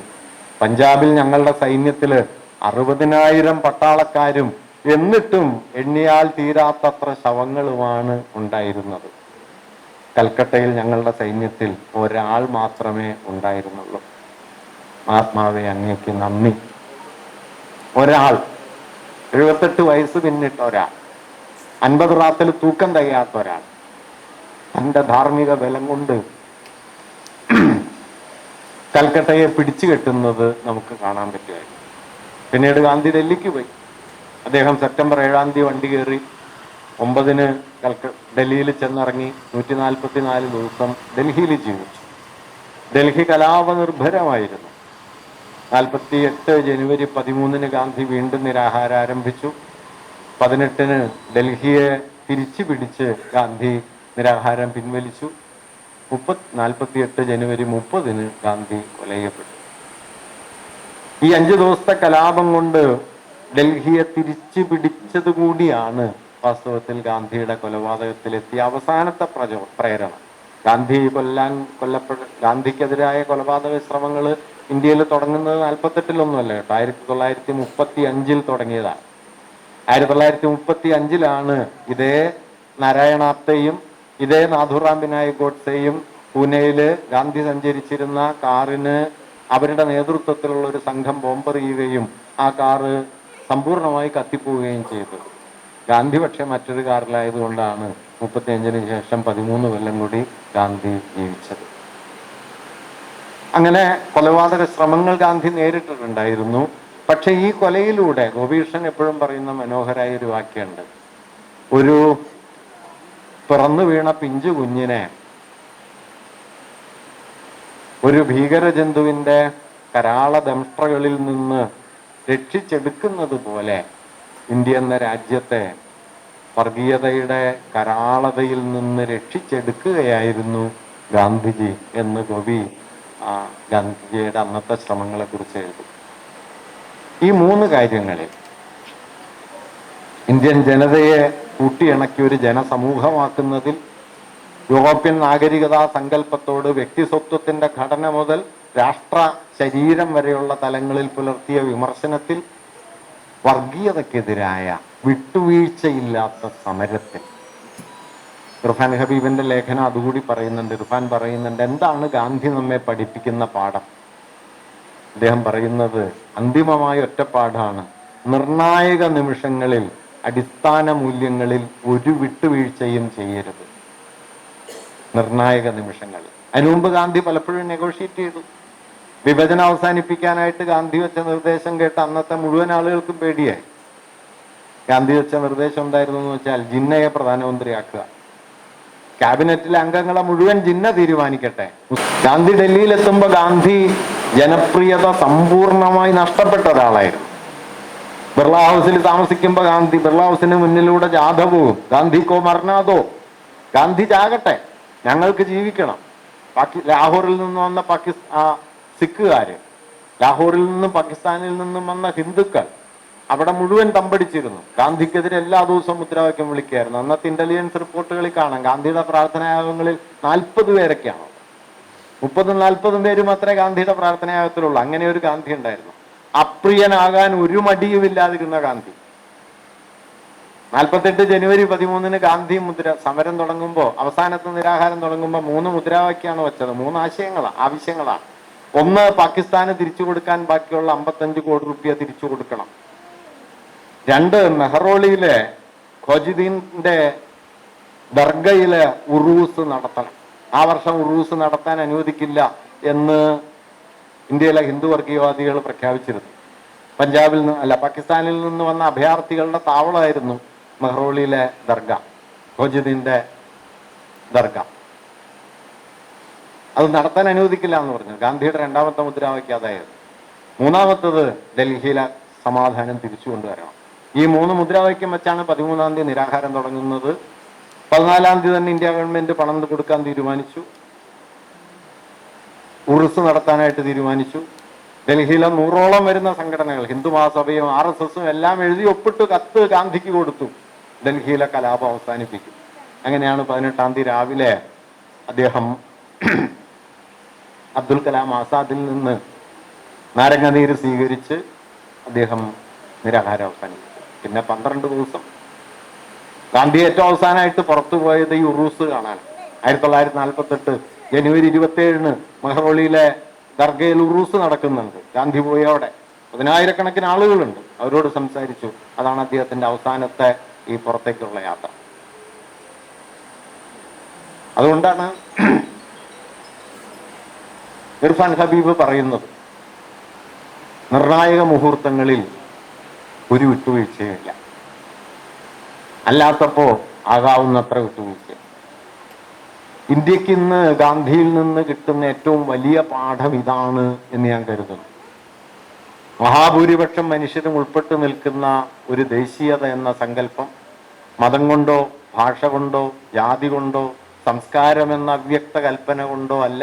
പഞ്ചാബിൽ ഞങ്ങളുടെ സൈന്യത്തില് 60,000 പട്ടാളക്കാരും എന്നിട്ടും എണ്ണിയാൽ തീരാത്തത്ര ശവങ്ങളുമാണ് ഉണ്ടായിരുന്നത്. കൽക്കട്ടയിൽ ഞങ്ങളുടെ സൈന്യത്തിൽ ഒരാൾ മാത്രമേ ഉണ്ടായിരുന്നുള്ളൂ. ആത്മാവെ അങ്ങേക്ക് നന്ദി. ഒരാൾ, 78 വയസ്സ് പിന്നിട്ട ഒരാൾ, 50 റാത്തിൽ തൂക്കം തികയാത്ത ഒരാൾ, തൻ്റെ ധാർമ്മിക ബലം കൊണ്ട് കൽക്കട്ടയെ പിടിച്ചു കെട്ടുന്നത് നമുക്ക് കാണാൻ പറ്റുമായിരുന്നു. പിന്നീട് ഗാന്ധി ഡൽഹിക്ക് പോയി. അദ്ദേഹം സെപ്റ്റംബർ 7-ാം തീയതി വണ്ടി കയറി 9-ന് ഡൽഹിയിൽ ചെന്നിറങ്ങി. 144 ദിവസം ഡൽഹിയിൽ ജീവിച്ചു. ഡൽഹി കലാപനിർഭരമായിരുന്നു. 48 ജനുവരി 13-ന് ഗാന്ധി വീണ്ടും നിരാഹാരം ആരംഭിച്ചു. 18-ന് ഡൽഹിയെ തിരിച്ചു പിടിച്ച് ഗാന്ധി നിരാഹാരം പിൻവലിച്ചു. 48 ജനുവരി 30-ന് ഗാന്ധി കൊലയപ്പെട്ടു. ഈ 5 ദിവസത്തെ കലാപം കൊണ്ട് ഡൽഹിയെ തിരിച്ചു പിടിച്ചത് കൂടിയാണ് വാസ്തവത്തിൽ ഗാന്ധിയുടെ കൊലപാതകത്തിലെത്തിയ അവസാനത്തെ പ്രേരണ. ഗാന്ധിക്കെതിരായ കൊലപാതക ശ്രമങ്ങൾ ഇന്ത്യയിൽ തുടങ്ങുന്നത് 48-ലൊന്നുമല്ല കേട്ടോ, 1935-ൽ തുടങ്ങിയതാണ്. 1935-ലാണ് ഇതേ നാരായണാപ്തയും ഇതേ നാഥുറാം വിനായക് ഗോഡ്സെയും പൂനെയില് ഗാന്ധി സഞ്ചരിച്ചിരുന്ന കാറിന് അവരുടെ നേതൃത്വത്തിലുള്ള ഒരു സംഘം ബോംബെറിയുകയും ആ കാറ് സമ്പൂർണമായി കത്തിപ്പോവുകയും ചെയ്തത്. ഗാന്ധി പക്ഷെ മറ്റൊരു കാറിലായതുകൊണ്ടാണ് 35-ന് ശേഷം 13 കൊല്ലം കൂടി ഗാന്ധി ജീവിച്ചത്. അങ്ങനെ കൊലപാതക ശ്രമങ്ങൾ ഗാന്ധി നേരിട്ടിട്ടുണ്ടായിരുന്നു. പക്ഷെ ഈ കൊലയിലൂടെ ഗോപീകൃഷ്ണൻ എപ്പോഴും പറയുന്ന മനോഹരായ ഒരു വാക്യമുണ്ട്. ഒരു പിറന്നു വീണ പിഞ്ചു കുഞ്ഞിനെ ഒരു ഭീകരജന്തുവിന്റെ കരാള ദംഷ്ട്രകളിൽ നിന്ന് രക്ഷിച്ചെടുക്കുന്നത് പോലെ ഇന്ത്യ എന്ന രാജ്യത്തെ വർഗീയതയുടെ കരാളതയിൽ നിന്ന് രക്ഷിച്ചെടുക്കുകയായിരുന്നു ഗാന്ധിജി എന്ന് കവി ഗാന്ധിജിയുടെ അന്നത്തെ ശ്രമങ്ങളെ കുറിച്ച് എഴുതി. ഈ 3 കാര്യങ്ങളിൽ ഇന്ത്യൻ ജനതയെ കൂട്ടിയിണക്കി ഒരു ജനസമൂഹമാക്കുന്നതിൽ യൂറോപ്യൻ നാഗരികതാ സങ്കല്പത്തോട് വ്യക്തിസ്വത്വത്തിന്റെ ഘടന മുതൽ രാഷ്ട്ര ശരീരം വരെയുള്ള തലങ്ങളിൽ പുലർത്തിയ വിമർശനത്തിൽ വർഗീയതയ്ക്കെതിരായ വിട്ടുവീഴ്ചയില്ലാത്ത സമരത്തിൽ ഇർഫാൻ ഹബീബിന്റെ ലേഖനം അതുകൂടി പറയുന്നുണ്ട്. ഇർഫാൻ പറയുന്നുണ്ട്, എന്താണ് ഗാന്ധി നമ്മെ പഠിപ്പിക്കുന്ന പാഠം? അദ്ദേഹം പറയുന്നത് അന്തിമമായ ഒറ്റപ്പാടാണ്: നിർണായക നിമിഷങ്ങളിൽ അടിസ്ഥാന മൂല്യങ്ങളിൽ ഒരു വിട്ടുവീഴ്ചയും ചെയ്യരുത്. നിർണായക നിമിഷങ്ങൾ. അതിനു മുമ്പ് ഗാന്ധി പലപ്പോഴും നെഗോഷിയേറ്റ് ചെയ്തു. വിഭജനം അവസാനിപ്പിക്കാനായിട്ട് ഗാന്ധി വെച്ച നിർദ്ദേശം കേട്ട് അന്നത്തെ മുഴുവൻ ആളുകൾക്കും പേടിയായി. ഗാന്ധി വെച്ച നിർദ്ദേശം എന്തായിരുന്നു എന്ന് വെച്ചാൽ ജിന്നയെ പ്രധാനമന്ത്രിയാക്കുക, ക്യാബിനറ്റിലെ അംഗങ്ങളെ മുഴുവൻ ജിന്ന തീരുമാനിക്കട്ടെ. ഗാന്ധി ഡൽഹിയിലെത്തുമ്പോൾ ഗാന്ധി ജനപ്രിയത സമ്പൂർണമായി നഷ്ടപ്പെട്ട ഒരാളായിരുന്നു. ബിർള ഹൗസിൽ താമസിക്കുമ്പോൾ ഗാന്ധി ബിർള ഹൗസിന് മുന്നിലൂടെ ജാഥ പോവും, ഗാന്ധിക്കോ മരണാതോ, ഗാന്ധി ചാകട്ടെ, ഞങ്ങൾക്ക് ജീവിക്കണം. ലാഹോറിൽ നിന്ന് വന്ന സിഖുകാര്, ലാഹോറിൽ നിന്നും പാകിസ്ഥാനിൽ നിന്നും വന്ന ഹിന്ദുക്കൾ അവിടെ മുഴുവൻ തമ്പടിച്ചിരുന്നു. ഗാന്ധിക്കെതിരെ എല്ലാ ദിവസവും മുദ്രാവാക്യം വിളിക്കുകയായിരുന്നു. അന്നത്തെ ഇന്റലിജൻസ് റിപ്പോർട്ടുകളിൽ കാണാം ഗാന്ധിയുടെ പ്രാർത്ഥനായാഗങ്ങളിൽ 40 പേരൊക്കെയാണ്, 30-40 പേരും മാത്രമേ ഗാന്ധിയുടെ പ്രാർത്ഥനായാഗത്തിലുള്ളൂ. അങ്ങനെ ഒരു ഗാന്ധി ഉണ്ടായിരുന്നു. അപ്രിയനാകാൻ ഒരു മടിയുമില്ലാതിരുന്ന ഗാന്ധി. 48 ജനുവരി 13 ഗാന്ധി സമരം തുടങ്ങുമ്പോൾ, അവസാനത്തെ നിരാഹാരം തുടങ്ങുമ്പോൾ 3 മുദ്രാവാക്യമാണ് വെച്ചത്. 3 ആവശ്യങ്ങളാണ്. ഒന്ന്, പാകിസ്ഥാന് തിരിച്ചു കൊടുക്കാൻ ബാക്കിയുള്ള 55 കോടി രൂപ തിരിച്ചു കൊടുക്കണം. 2, മെഹ്റോളിയിലെ ഖോജുദ്ദീന്റെ ദർഗയിലെ ഉറൂസ് നടത്തണം. ആ വർഷം ഉറൂസ് നടത്താൻ അനുവദിക്കില്ല എന്ന് ഇന്ത്യയിലെ ഹിന്ദു വർഗീയവാദികൾ പ്രഖ്യാപിച്ചിരുന്നു. പാകിസ്ഥാനിൽ നിന്ന് വന്ന അഭയാർത്ഥികളുടെ താവളമായിരുന്നു മെഹ്റോളിയിലെ ദർഗ, ഖോജുദ്ദീന്റെ ദർഗ. അത് നടത്താൻ അനുവദിക്കില്ല എന്ന് പറഞ്ഞു. ഗാന്ധിയുടെ 2ാമത്തെ മുദ്രാവാക്യം അതായിരുന്നു. 3ാമത്തത് ഡൽഹിയിലെ സമാധാനം തിരിച്ചു കൊണ്ടുവരണം. ഈ 3 മുദ്രാവാക്യം വെച്ചാണ് 13-ാം തീയതി നിരാഹാരം തുടങ്ങുന്നത്. 14-ാം തീയതി തന്നെ ഇന്ത്യ ഗവൺമെന്റ് പണം കൊടുക്കാൻ തീരുമാനിച്ചു, ഉറുസ് നടത്താനായിട്ട് തീരുമാനിച്ചു. ഡൽഹിയിലെ 100ഓളം വരുന്ന സംഘടനകൾ, ഹിന്ദു മഹാസഭയും RSSും എല്ലാം എഴുതി ഒപ്പിട്ട് കത്ത് ഗാന്ധിക്ക് കൊടുത്തു, ഡൽഹിയിലെ കലാപം അവസാനിപ്പിക്കും. അങ്ങനെയാണ് 18-ാം തീയതി രാവിലെ അദ്ദേഹം അബ്ദുൽ കലാം ആസാദിൽ നിന്ന് നാരങ്ങനീര് സ്വീകരിച്ച് അദ്ദേഹം നിരാഹാരം അവസാനിപ്പിച്ചു. പിന്നെ 12 ദിവസം ഗാന്ധി ഏറ്റവും അവസാനമായിട്ട് പുറത്തു പോയത് ഈ ഉറൂസ് കാണാൻ. 1948 ജനുവരി 27 മെഹ്റോളിയിലെ ദർഗയിൽ ഉറൂസ് നടക്കുന്നുണ്ട്. ഗാന്ധി പോയോടെ 10,000-കണക്കിന് ആളുകളുണ്ട്. അവരോട് സംസാരിച്ചു. അതാണ് അദ്ദേഹത്തിന്റെ അവസാനത്തെ ഈ പുറത്തേക്കുള്ള യാത്ര. അതുകൊണ്ടാണ് ഇർഫാൻ ഹബീബ് പറയുന്നത്, നിർണായക മുഹൂർത്തങ്ങളിൽ ഒരു വിട്ടുവീഴ്ചയില്ല, അല്ലാത്തപ്പോ ആകാവുന്നത്ര വിട്ടുവീഴ്ച. ഇന്ത്യക്ക് ഇന്ന് ഗാന്ധിയിൽ നിന്ന് കിട്ടുന്ന ഏറ്റവും വലിയ പാഠം ഇതാണ് എന്ന് ഞാൻ കരുതുന്നു. മഹാഭൂരിപക്ഷം മനുഷ്യരും ഉൾപ്പെട്ടു നിൽക്കുന്ന ഒരു ദേശീയത എന്ന സങ്കല്പം മതം കൊണ്ടോ ഭാഷ കൊണ്ടോ ജാതി കൊണ്ടോ സംസ്കാരമെന്ന അവ്യക്ത കൽപ്പന കൊണ്ടോ അല്ല,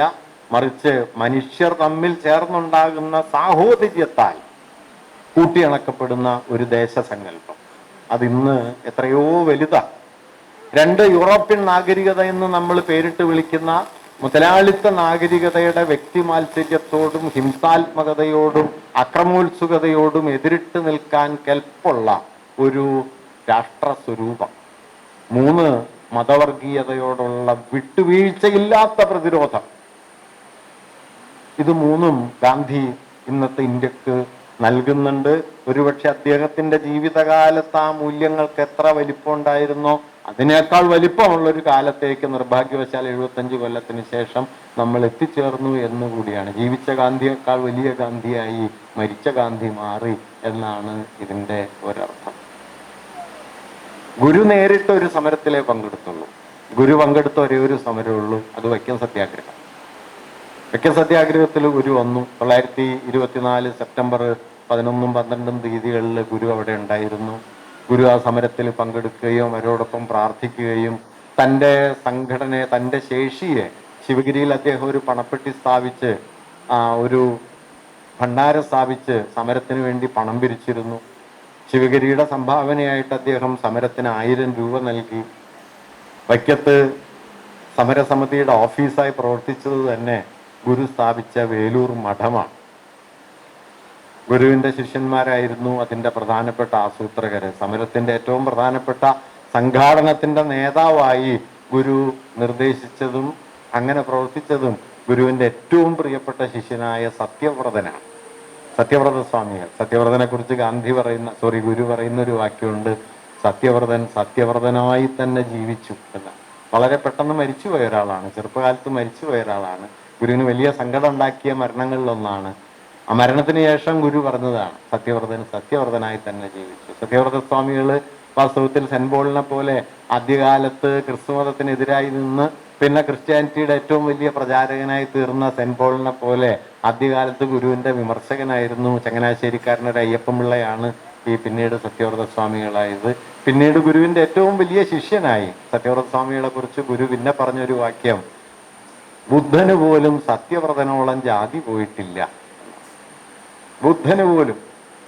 മറിച്ച് മനുഷ്യർ തമ്മിൽ ചേർന്നുണ്ടാകുന്ന സാഹോദര്യത്താൽ കൂട്ടിയിണക്കപ്പെടുന്ന ഒരു ദേശസങ്കല്പം. അതിന്ന് എത്രയോ വലുതാണ്. 2 യൂറോപ്യൻ നാഗരികത എന്ന് നമ്മൾ പേരിട്ട് വിളിക്കുന്ന മുതലാളിത്ത നാഗരികതയുടെ വ്യക്തിമാത്സര്യത്തോടും ഹിംസാത്മകതയോടും അക്രമോത്സുകതയോടും എതിരിട്ട് നിൽക്കാൻ കെൽപ്പുള്ള ഒരു രാഷ്ട്രസ്വരൂപം. 3, മതവർഗീയതയോടുള്ള വിട്ടുവീഴ്ചയില്ലാത്ത പ്രതിരോധം. ഇത് 3ഉം ഗാന്ധി ഇന്നത്തെ ഇന്ത്യക്ക് നൽകുന്നുണ്ട്. ഒരുപക്ഷെ അദ്ദേഹത്തിന്റെ ജീവിതകാലത്ത് ആ മൂല്യങ്ങൾക്ക് എത്ര വലിപ്പം ഉണ്ടായിരുന്നോ അതിനേക്കാൾ വലിപ്പമുള്ളൊരു കാലത്തേക്ക് നിർഭാഗ്യവശാൽ 75 കൊല്ലത്തിന് ശേഷം നമ്മൾ എത്തിച്ചേർന്നു എന്നുകൂടിയാണ്. ജീവിച്ച ഗാന്ധിയേക്കാൾ വലിയ ഗാന്ധിയായി മരിച്ച ഗാന്ധി മാറി എന്നാണ് ഇതിന്റെ ഒരർത്ഥം. ഗുരു നേരിട്ട് ഒരു സമരത്തിലേ പങ്കെടുത്തുള്ളൂ. ഗുരു പങ്കെടുത്ത ഒരേ ഒരു സമരമുള്ളൂ, അത് വൈക്കം സത്യാഗ്രഹം. വൈക്കം സത്യാഗ്രഹത്തിൽ ഗുരു വന്നു. 1924 സെപ്റ്റംബർ 11, 12 തീയതികളിൽ ഗുരു അവിടെ ഉണ്ടായിരുന്നു. ഗുരു ആ സമരത്തിൽ പങ്കെടുക്കുകയും അവരോടൊപ്പം പ്രാർത്ഥിക്കുകയും തൻ്റെ സംഘടനയെ, തൻ്റെ ശേഷിയെ, ശിവഗിരിയിൽ അദ്ദേഹം ഒരു പണപ്പെട്ടി സ്ഥാപിച്ച് ഒരു ഭണ്ഡാരം സ്ഥാപിച്ച് സമരത്തിന് വേണ്ടി പണം പിരിച്ചിരുന്നു. ശിവഗിരിയുടെ സംഭാവനയായിട്ട് അദ്ദേഹം സമരത്തിന് 1000 രൂപ നൽകി. വൈക്കത്ത് സമരസമിതിയുടെ ഓഫീസായി പ്രവർത്തിച്ചത് തന്നെ ഗുരു സ്ഥാപിച്ച വേലൂർ മഠമാണ്. ഗുരുവിന്റെ ശിഷ്യന്മാരായിരുന്നു അതിൻ്റെ പ്രധാനപ്പെട്ട ആസൂത്രകര്. സമരത്തിന്റെ ഏറ്റവും പ്രധാനപ്പെട്ട സംഘാടനത്തിന്റെ നേതാവായി ഗുരു നിർദ്ദേശിച്ചതും അങ്ങനെ പ്രവർത്തിച്ചതും ഗുരുവിന്റെ ഏറ്റവും പ്രിയപ്പെട്ട ശിഷ്യനായ സത്യവ്രതനാണ്. സത്യവ്രത സ്വാമികൾ. സത്യവ്രതനെ കുറിച്ച് ഗുരു പറയുന്ന ഒരു വാക്യമുണ്ട്, സത്യവ്രതൻ സത്യവ്രതനായി തന്നെ ജീവിച്ചു എന്ന്. വളരെ പെട്ടെന്ന് മരിച്ചുപോയ ഒരാളാണ്, ചെറുപ്പകാലത്ത് മരിച്ചുപോയ ഒരാളാണ്. ഗുരുവിന് വലിയ സങ്കടം ഉണ്ടാക്കിയ മരണങ്ങളിലൊന്നാണ്. ആ മരണത്തിന് ശേഷം ഗുരു പറഞ്ഞതാണ് സത്യവ്രതൻ സത്യവ്രതനായി തന്നെ ജീവിച്ചു. സത്യവ്രത സ്വാമികൾ വാസ്തവത്തിൽ സെന്റ് പോളിനെ പോലെ ആദ്യകാലത്ത് ക്രിസ്തുമതത്തിനെതിരായി നിന്ന് പിന്നെ ക്രിസ്ത്യാനിറ്റിയുടെ ഏറ്റവും വലിയ പ്രചാരകനായി തീർന്ന സെന്റ് പോളിനെ പോലെ ആദ്യകാലത്ത് ഗുരുവിന്റെ വിമർശകനായിരുന്നു. ചങ്ങനാശ്ശേരിക്കാരനൊരു അയ്യപ്പൻപിള്ളയാണ് ഈ പിന്നീട് സത്യവ്രത സ്വാമികളായത്. പിന്നീട് ഗുരുവിന്റെ ഏറ്റവും വലിയ ശിഷ്യനായി. സത്യവ്രത സ്വാമികളെ കുറിച്ച് ഗുരു പിന്നെ പറഞ്ഞൊരു വാക്യം, ബുദ്ധന് പോലും സത്യവ്രതനോളം ജാതി പോയിട്ടില്ല. ബുദ്ധന് പോലും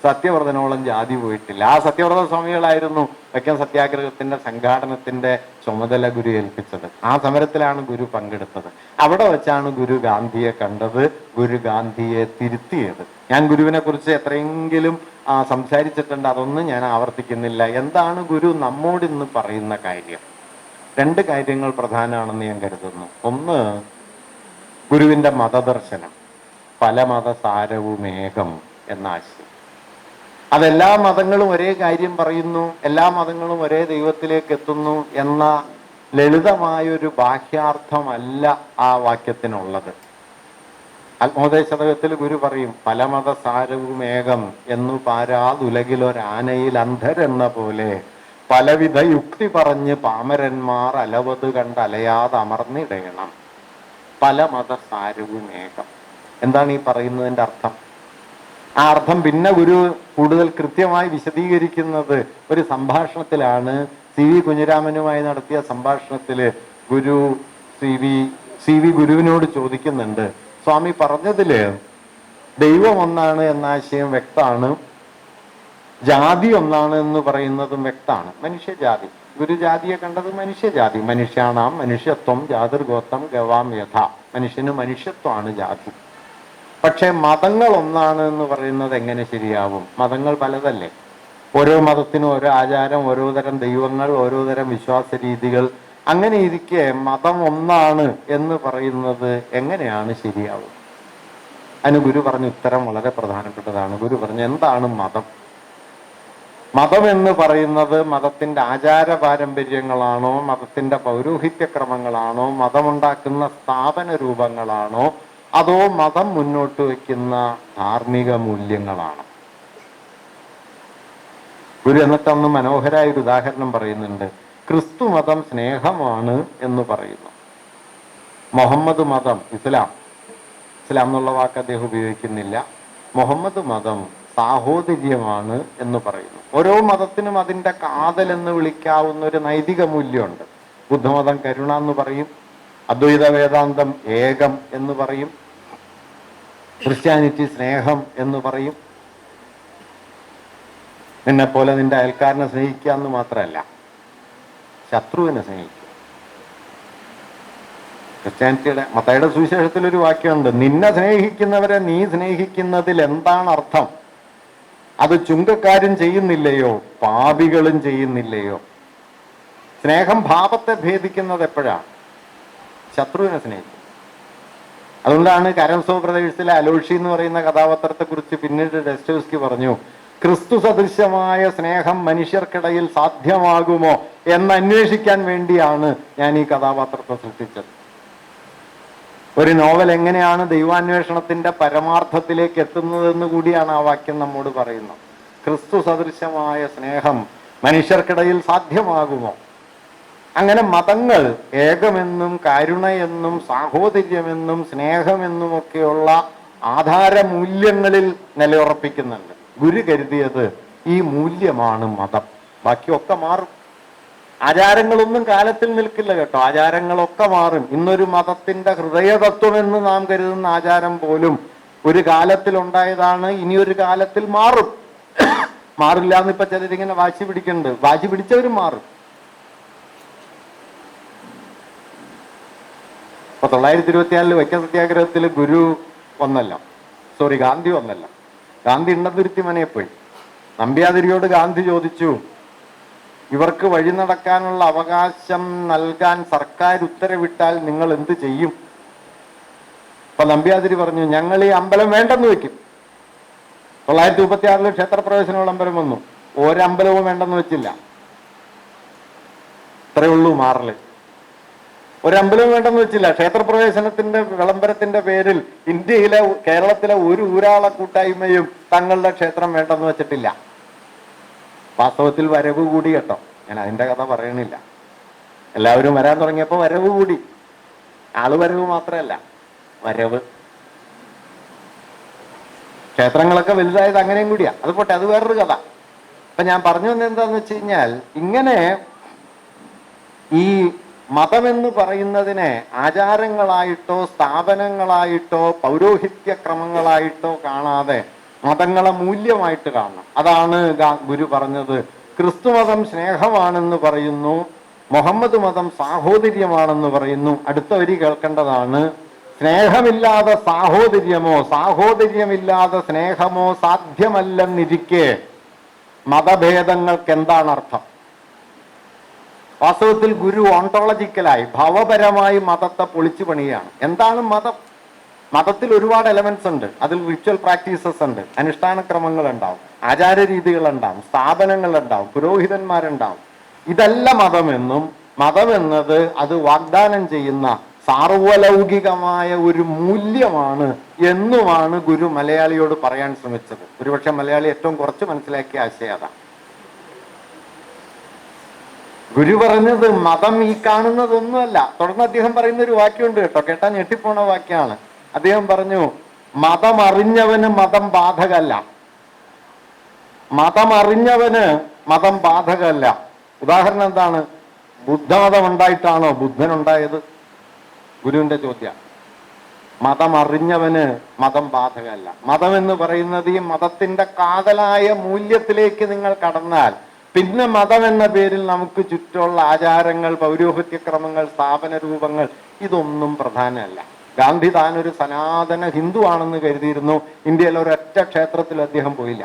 സത്യവ്രതനോളം ജാതി പോയിട്ടില്ല. ആ സത്യവ്രത സ്വാമികളായിരുന്നു വൈക്കം സത്യാഗ്രഹത്തിന്റെ സംഘാടനത്തിന്റെ ചുമതല ഗുരു ഏൽപ്പിച്ചത്. ആ സമരത്തിലാണ് ഗുരു പങ്കെടുത്തത്. അവിടെ വെച്ചാണ് ഗുരു ഗാന്ധിയെ കണ്ടത്, ഗുരു ഗാന്ധിയെ തിരുത്തിയത്. ഞാൻ ഗുരുവിനെ കുറിച്ച് എത്രയെങ്കിലും സംസാരിച്ചിട്ടുണ്ട്, അതൊന്നും ഞാൻ ആവർത്തിക്കുന്നില്ല. എന്താണ് ഗുരു നമ്മോട് ഇന്ന് പറയുന്ന കാര്യം? 2 കാര്യങ്ങൾ പ്രധാനമാണെന്ന് ഞാൻ കരുതുന്നു. ഒന്ന്, ഗുരുവിന്റെ മതദർശനം, പല മതസാരവുമേകം എന്ന ആശയം. അതെല്ലാ മതങ്ങളും ഒരേ കാര്യം പറയുന്നു, എല്ലാ മതങ്ങളും ഒരേ ദൈവത്തിലേക്ക് എത്തുന്നു എന്ന ലളിതമായൊരു ബാഹ്യാർത്ഥമല്ല ആ വാക്യത്തിനുള്ളത്. ആത്മോപദേശതകത്തിൽ ഗുരു പറയും, പല മതസാരവുമേകം എന്നു പാരാതുലകിലൊരാനയിൽ അന്ധരെന്ന പോലെ പലവിധ യുക്തി പറഞ്ഞ് പാമരന്മാർ അലവത് കണ്ട് അലയാതെ അമർന്നിടയണം. പല മതസാരവുമേകം. എന്താണ് ഈ പറയുന്നതിൻ്റെ അർത്ഥം? ആ അർത്ഥം പിന്നെ ഗുരു കൂടുതൽ കൃത്യമായി വിശദീകരിക്കുന്നത് ഒരു സംഭാഷണത്തിലാണ്. സി വി കുഞ്ഞിരാമനുമായി നടത്തിയ സംഭാഷണത്തില് ഗുരു സി വി ഗുരുവിനോട് ചോദിക്കുന്നുണ്ട്, സ്വാമി പറഞ്ഞതില് ദൈവം ഒന്നാണ് എന്ന ആശയം വ്യക്തമാണ്, ജാതി ഒന്നാണ് എന്ന് പറയുന്നതും വ്യക്തമാണ്. മനുഷ്യജാതി, ഗുരു ജാതിയെ കണ്ടത് മനുഷ്യജാതി. മനുഷ്യാണാം മനുഷ്യത്വം ജാതിർഗോത്രം ഗവാം യഥ. മനുഷ്യന് മനുഷ്യത്വമാണ് ജാതി. പക്ഷെ മതങ്ങൾ ഒന്നാണ് എന്ന് പറയുന്നത് എങ്ങനെ ശരിയാവും? മതങ്ങൾ പലതല്ലേ? ഓരോ മതത്തിനും ഓരോ ആചാരം, ഓരോ തരം ദൈവങ്ങൾ, ഓരോ തരം വിശ്വാസ രീതികൾ. അങ്ങനെ ഇരിക്കെ മതം ഒന്നാണ് എന്ന് പറയുന്നത് എങ്ങനെയാണ് ശരിയാവും? അതിന് ഗുരു പറഞ്ഞ ഉത്തരം വളരെ പ്രധാനപ്പെട്ടതാണ്. ഗുരു പറഞ്ഞു, എന്താണ് മതം? മതം എന്ന് പറയുന്നത് മതത്തിന്റെ ആചാര പാരമ്പര്യങ്ങളാണോ, മതത്തിന്റെ പൗരോഹിത്യക്രമങ്ങളാണോ, മതമുണ്ടാക്കുന്ന സ്ഥാപന രൂപങ്ങളാണോ, അതോ മതം മുന്നോട്ട് വയ്ക്കുന്ന ധാർമ്മിക മൂല്യങ്ങളാണ്? ഗുരു എന്നിട്ടൊന്ന് മനോഹരായ ഒരു ഉദാഹരണം പറയുന്നുണ്ട്. ക്രിസ്തു മതം സ്നേഹമാണ് എന്ന് പറയുന്നു. മുഹമ്മദ് മതം, ഇസ്ലാം എന്നുള്ള വാക്ക് അദ്ദേഹം ഉപയോഗിക്കുന്നില്ല. മുഹമ്മദ് മതം സാഹോദര്യമാണ് എന്ന് പറയുന്നു. ഓരോ മതത്തിനും അതിൻ്റെ കാതൽ എന്ന് വിളിക്കാവുന്ന ഒരു നൈതിക മൂല്യമുണ്ട്. ബുദ്ധമതം കരുണ എന്ന് പറയും, അദ്വൈത വേദാന്തം ഏകം എന്ന് പറയും, ക്രിസ്ത്യാനിറ്റി സ്നേഹം എന്ന് പറയും. നിന്നെ പോലെ നിന്റെ അയൽക്കാരനെ സ്നേഹിക്കുക എന്ന് മാത്രമല്ല, ശത്രുവിനെ സ്നേഹിക്കുക. ക്രിസ്ത്യാനിറ്റിയുടെ മത്തായിയുടെ സുവിശേഷത്തിൽ ഒരു വാക്യമുണ്ട്, നിന്നെ സ്നേഹിക്കുന്നവരെ നീ സ്നേഹിക്കുന്നതിൽ എന്താണ് അർത്ഥം? അത് ചുങ്കക്കാരും ചെയ്യുന്നില്ലയോ, പാപികളും ചെയ്യുന്നില്ലയോ? സ്നേഹം ഭാവത്തെ ഭേദിക്കുന്നത് എപ്പോഴാണ്? ശത്രുവിനെ സ്നേഹിക്കും. അതുകൊണ്ടാണ് കരംസോ ബ്രദേഴ്സിലെ അലോഷി എന്ന് പറയുന്ന കഥാപാത്രത്തെ കുറിച്ച് പിന്നീട് ഡെസ്റ്റോവ്സ്കി പറഞ്ഞു, ക്രിസ്തു സദൃശമായ സ്നേഹം മനുഷ്യർക്കിടയിൽ സാധ്യമാകുമോ എന്ന് അന്വേഷിക്കാൻ വേണ്ടിയാണ് ഞാൻ ഈ കഥാപാത്രത്തെ സൃഷ്ടിച്ചത്. ഒരു നോവൽ എങ്ങനെയാണ് ദൈവാന്വേഷണത്തിന്റെ പരമാർത്ഥത്തിലേക്ക് എത്തുന്നതെന്ന് കൂടിയാണ് ആ വാക്യം നമ്മോട് പറയുന്നത്. ക്രിസ്തു സദൃശമായ സ്നേഹം മനുഷ്യർക്കിടയിൽ സാധ്യമാകുമോ? അങ്ങനെ മതങ്ങൾ ഏകമെന്നും കാരുണയെന്നും സാഹോദര്യമെന്നും സ്നേഹമെന്നും ഒക്കെയുള്ള ആധാരമൂല്യങ്ങളിൽ നിലയുറപ്പിക്കുന്നുണ്ട്. ഗുരു കരുതിയത് ഈ മൂല്യമാണ് മതം, ബാക്കിയൊക്കെ മാറും. ആചാരങ്ങളൊന്നും കാലത്തിൽ നിൽക്കില്ല കേട്ടോ, ആചാരങ്ങളൊക്കെ മാറും. ഇന്നൊരു മതത്തിന്റെ ഹൃദയതത്വം എന്ന് നാം കരുതുന്ന ആചാരം പോലും ഒരു കാലത്തിൽ ഉണ്ടായതാണ്, ഇനിയൊരു കാലത്തിൽ മാറും. മാറില്ല എന്ന് ഇപ്പൊ ചിലരിങ്ങനെ വാശി പിടിക്കുന്നുണ്ട്. വാശി പിടിച്ചവരും മാറും. ഇപ്പൊ 1924 വൈക്കം സത്യാഗ്രഹത്തിൽ ഗുരു വന്നല്ല, ഗാന്ധി വന്നല്ല. ഗാന്ധി ഇണ്ണതുരുത്തി മനയെ പോയി. നമ്പ്യാതിരിയോട് ഗാന്ധി ചോദിച്ചു, ഇവർക്ക് വഴി നടക്കാനുള്ള അവകാശം നൽകാൻ സർക്കാർ ഉത്തരവിട്ടാൽ നിങ്ങൾ എന്ത് ചെയ്യും? അപ്പൊ നമ്പ്യാതിരി പറഞ്ഞു, ഞങ്ങൾ ഈ അമ്പലം വേണ്ടെന്ന് വെക്കും. 1936 ക്ഷേത്രപ്രവേശന വിളംബരം വന്നു. ഒരമ്പലവും വേണ്ടെന്ന് വെച്ചില്ല. ഇത്രയേ ഉള്ളൂ മാറല്. ഒരമ്പലവും വേണ്ടെന്ന് വെച്ചില്ല. ക്ഷേത്രപ്രവേശനത്തിന്റെ വിളംബരത്തിന്റെ പേരിൽ ഇന്ത്യയിലെ, കേരളത്തിലെ ഒരു ഊരാള കൂട്ടായ്മയും തങ്ങളുടെ ക്ഷേത്രം വേണ്ടെന്ന് വെച്ചിട്ടില്ല. വാസ്തവത്തിൽ വരവ് കൂടി കേട്ടോ. ഞാൻ അതിന്റെ കഥ പറയണില്ല. എല്ലാവരും വരാൻ തുടങ്ങിയപ്പോ വരവ് കൂടി. ആള് വരവ് മാത്രമല്ല, വരവ്. ക്ഷേത്രങ്ങളൊക്കെ വലുതായത് അങ്ങനെയും കൂടിയാ. അത് പോട്ടെ, അത് വേറൊരു കഥ. അപ്പൊ ഞാൻ പറഞ്ഞു വന്നത് എന്താന്ന് വെച്ച് കഴിഞ്ഞാൽ, ഇങ്ങനെ ഈ മതമെന്ന് പറയുന്നതിനെ ആചാരങ്ങളായിട്ടോ സ്ഥാപനങ്ങളായിട്ടോ പൗരോഹിത്യ ക്രമങ്ങളായിട്ടോ കാണാതെ മതങ്ങളെ മൂല്യമായിട്ട് കാണണം. അതാണ് ഗുരു പറഞ്ഞത്. ക്രിസ്തുമതം സ്നേഹമാണെന്ന് പറയുന്നു, മുഹമ്മദ് മതം സാഹോദര്യമാണെന്ന് പറയുന്നു. അടുത്ത വരി കേൾക്കേണ്ടതാണ്. സ്നേഹമില്ലാതെ സാഹോദര്യമോ സാഹോദര്യമില്ലാതെ സ്നേഹമോ സാധ്യമല്ലെന്നിരിക്കെ മതഭേദങ്ങൾക്ക് എന്താണ് അർത്ഥം? വാസ്തവത്തിൽ ഗുരു ഓണ്ടോളജിക്കലായി ഭാവപരമായി മതത്തെ പൊളിച്ചു പണിയാണ്. എന്താണ് മതം? മതത്തിൽ ഒരുപാട് എലമെന്റ്സ് ഉണ്ട്. അതിൽ റിച്വൽ പ്രാക്ടീസസ് ഉണ്ട്, അനുഷ്ഠാനക്രമങ്ങൾ ഉണ്ടാവും, ആചാരരീതികൾ ഉണ്ടാവും, സ്ഥാപനങ്ങൾ ഉണ്ടാവും, പുരോഹിതന്മാരുണ്ടാവും. ഇതല്ല മതമെന്നും, മതമെന്നത് അത് വാഗ്ദാനം ചെയ്യുന്ന സാർവലൗകികമായ ഒരു മൂല്യമാണ് എന്നുമാണ് ഗുരു മലയാളിയോട് പറയാൻ ശ്രമിച്ചത്. ഒരുപക്ഷെ മലയാളി ഏറ്റവും കുറച്ച് മനസ്സിലാക്കിയ ആശയം അതാണ്. ഗുരു പറഞ്ഞത് മതം ഈ കാണുന്നതൊന്നുമല്ല. തുടർന്ന് അദ്ദേഹം പറയുന്ന ഒരു വാക്യമുണ്ട് കേട്ടോ, കേട്ടാ ഞെട്ടിപ്പോണ വാക്യമാണ്. അദ്ദേഹം പറഞ്ഞു, മതം അറിഞ്ഞവന് മതം ബാധകല്ല. മതം അറിഞ്ഞവന് മതം ബാധകല്ല. ഉദാഹരണം എന്താണ്? ബുദ്ധമതം ഉണ്ടായിട്ടാണോ ബുദ്ധൻ ഉണ്ടായത്? ഗുരുവിന്റെ ചോദ്യം. മതം അറിഞ്ഞവന് മതം ബാധകല്ല. മതം എന്ന് പറയുന്നത് ഈ മതത്തിന്റെ കാതലായ മൂല്യത്തിലേക്ക് നിങ്ങൾ കടന്നാൽ പിന്നെ മതം എന്ന പേരിൽ നമുക്ക് ചുറ്റുമുള്ള ആചാരങ്ങൾ, പൗരോഹിത്യക്രമങ്ങൾ, സ്ഥാപന രൂപങ്ങൾ ഇതൊന്നും പ്രധാനമല്ല. ഗാന്ധി താനൊരു സനാതന ഹിന്ദു ആണെന്ന് കരുതിയിരുന്നു. ഇന്ത്യയിൽ ഒരൊറ്റ ക്ഷേത്രത്തിൽ അദ്ദേഹം പോയില്ല.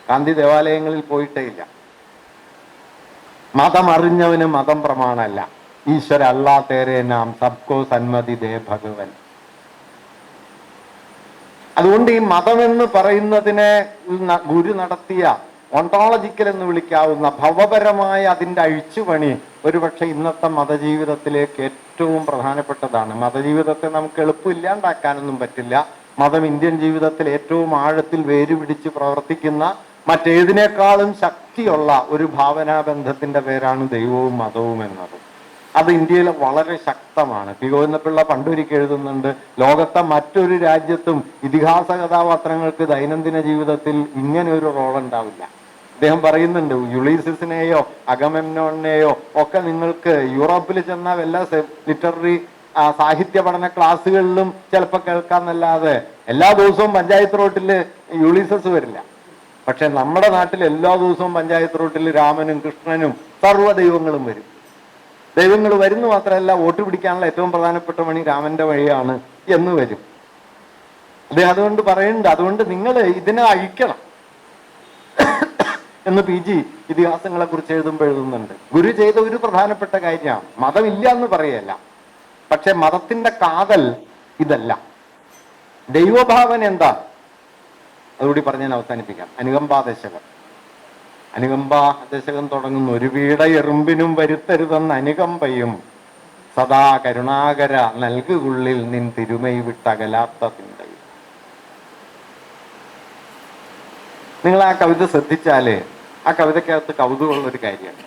ഗാന്ധി ദേവാലയങ്ങളിൽ പോയിട്ടേ ഇല്ല. മതം അറിഞ്ഞവന് മതം പ്രമാണമല്ല. ഈശ്വര അല്ലാ തേരെ നാം സബ്കോ സന്മതി ദേ ഭഗവൻ. അതുകൊണ്ട് ഈ മതമെന്ന് പറയുന്നതിനെ ഗുരു നടത്തിയ ഓണ്ടോളജിക്കൽ എന്ന് വിളിക്കാവുന്ന ഭവപരമായ അതിൻ്റെ അഴിച്ചുപണി ഒരുപക്ഷെ ഇന്നത്തെ മതജീവിതത്തിലേക്ക് ഏറ്റവും പ്രധാനപ്പെട്ടതാണ്. മതജീവിതത്തെ നമുക്ക് എളുപ്പമില്ലാണ്ടാക്കാനൊന്നും പറ്റില്ല. മതം ഇന്ത്യൻ ജീവിതത്തിൽ ഏറ്റവും ആഴത്തിൽ വേരുപിടിച്ച് പ്രവർത്തിക്കുന്ന മറ്റേതിനേക്കാളും ശക്തിയുള്ള ഒരു ഭാവനാബന്ധത്തിന്റെ പേരാണ് ദൈവവും മതവും എന്നത്. അത് ഇന്ത്യയിൽ വളരെ ശക്തമാണ്. പി ഗോവിന്ദപിള്ള പണ്ടൊരിക്കൽ എഴുതുന്നുണ്ട്, ലോകത്തെ മറ്റൊരു രാജ്യത്തും ഇതിഹാസ കഥാപാത്രങ്ങൾക്ക് ദൈനംദിന ജീവിതത്തിൽ ഇങ്ങനെ ഒരു റോൾ ഉണ്ടാവില്ല. അദ്ദേഹം പറയുന്നുണ്ട്, യുളീസിസിനെയോ അഗമെമ്നോണിനെയോ ഒക്കെ നിങ്ങൾക്ക് യൂറോപ്പിൽ ചെന്ന വല്ല ലിറ്റററി സാഹിത്യ പഠന ക്ലാസ്സുകളിലും ചിലപ്പോൾ കേൾക്കാന്നല്ലാതെ എല്ലാ ദിവസവും പഞ്ചായത്ത് റോട്ടിൽ യുളീസസ് വരില്ല. പക്ഷെ നമ്മുടെ നാട്ടിൽ എല്ലാ ദിവസവും പഞ്ചായത്ത് റോട്ടിൽ രാമനും കൃഷ്ണനും സർവ്വ ദൈവങ്ങളും വരും. ദൈവങ്ങൾ വരുന്നു മാത്രമല്ല, വോട്ട് പിടിക്കാനുള്ള ഏറ്റവും പ്രധാനപ്പെട്ട വഴി രാമന്റെ വഴിയാണ് എന്ന് വരും. അദ്ദേഹം അതുകൊണ്ട് പറയുന്നുണ്ട്, അതുകൊണ്ട് നിങ്ങൾ ഇതിനെ അഴിക്കണം എന്ന് PG ഇതിഹാസങ്ങളെ കുറിച്ച് എഴുതുന്നുണ്ട്. ഗുരു ചെയ്ത ഒരു പ്രധാനപ്പെട്ട കാര്യമാണ്, മതമില്ല എന്ന് പറയല്ല, പക്ഷെ മതത്തിന്റെ കാതൽ ഇതല്ല. ദൈവഭാവന എന്താ? അതുകൂടി പറഞ്ഞ് ഞാൻ അവസാനിപ്പിക്കാം. അനുകമ്പാദശകം. അനുകമ്പാ ദശകം തുടങ്ങുന്നു, ഒരു വീട എറുമ്പിനും വരുത്തരുതെന്ന് അനുകമ്പയും സദാ കരുണാകര നൽകുള്ളിൽ നിൻ തിരുമൈ വിട്ടകലാത്ത ചിന്തയും. നിങ്ങൾ ആ കവിത ശ്രദ്ധിച്ചാല് ആ കവിതക്കകത്ത് കൗതുകമുള്ളൊരു കാര്യമാണ്.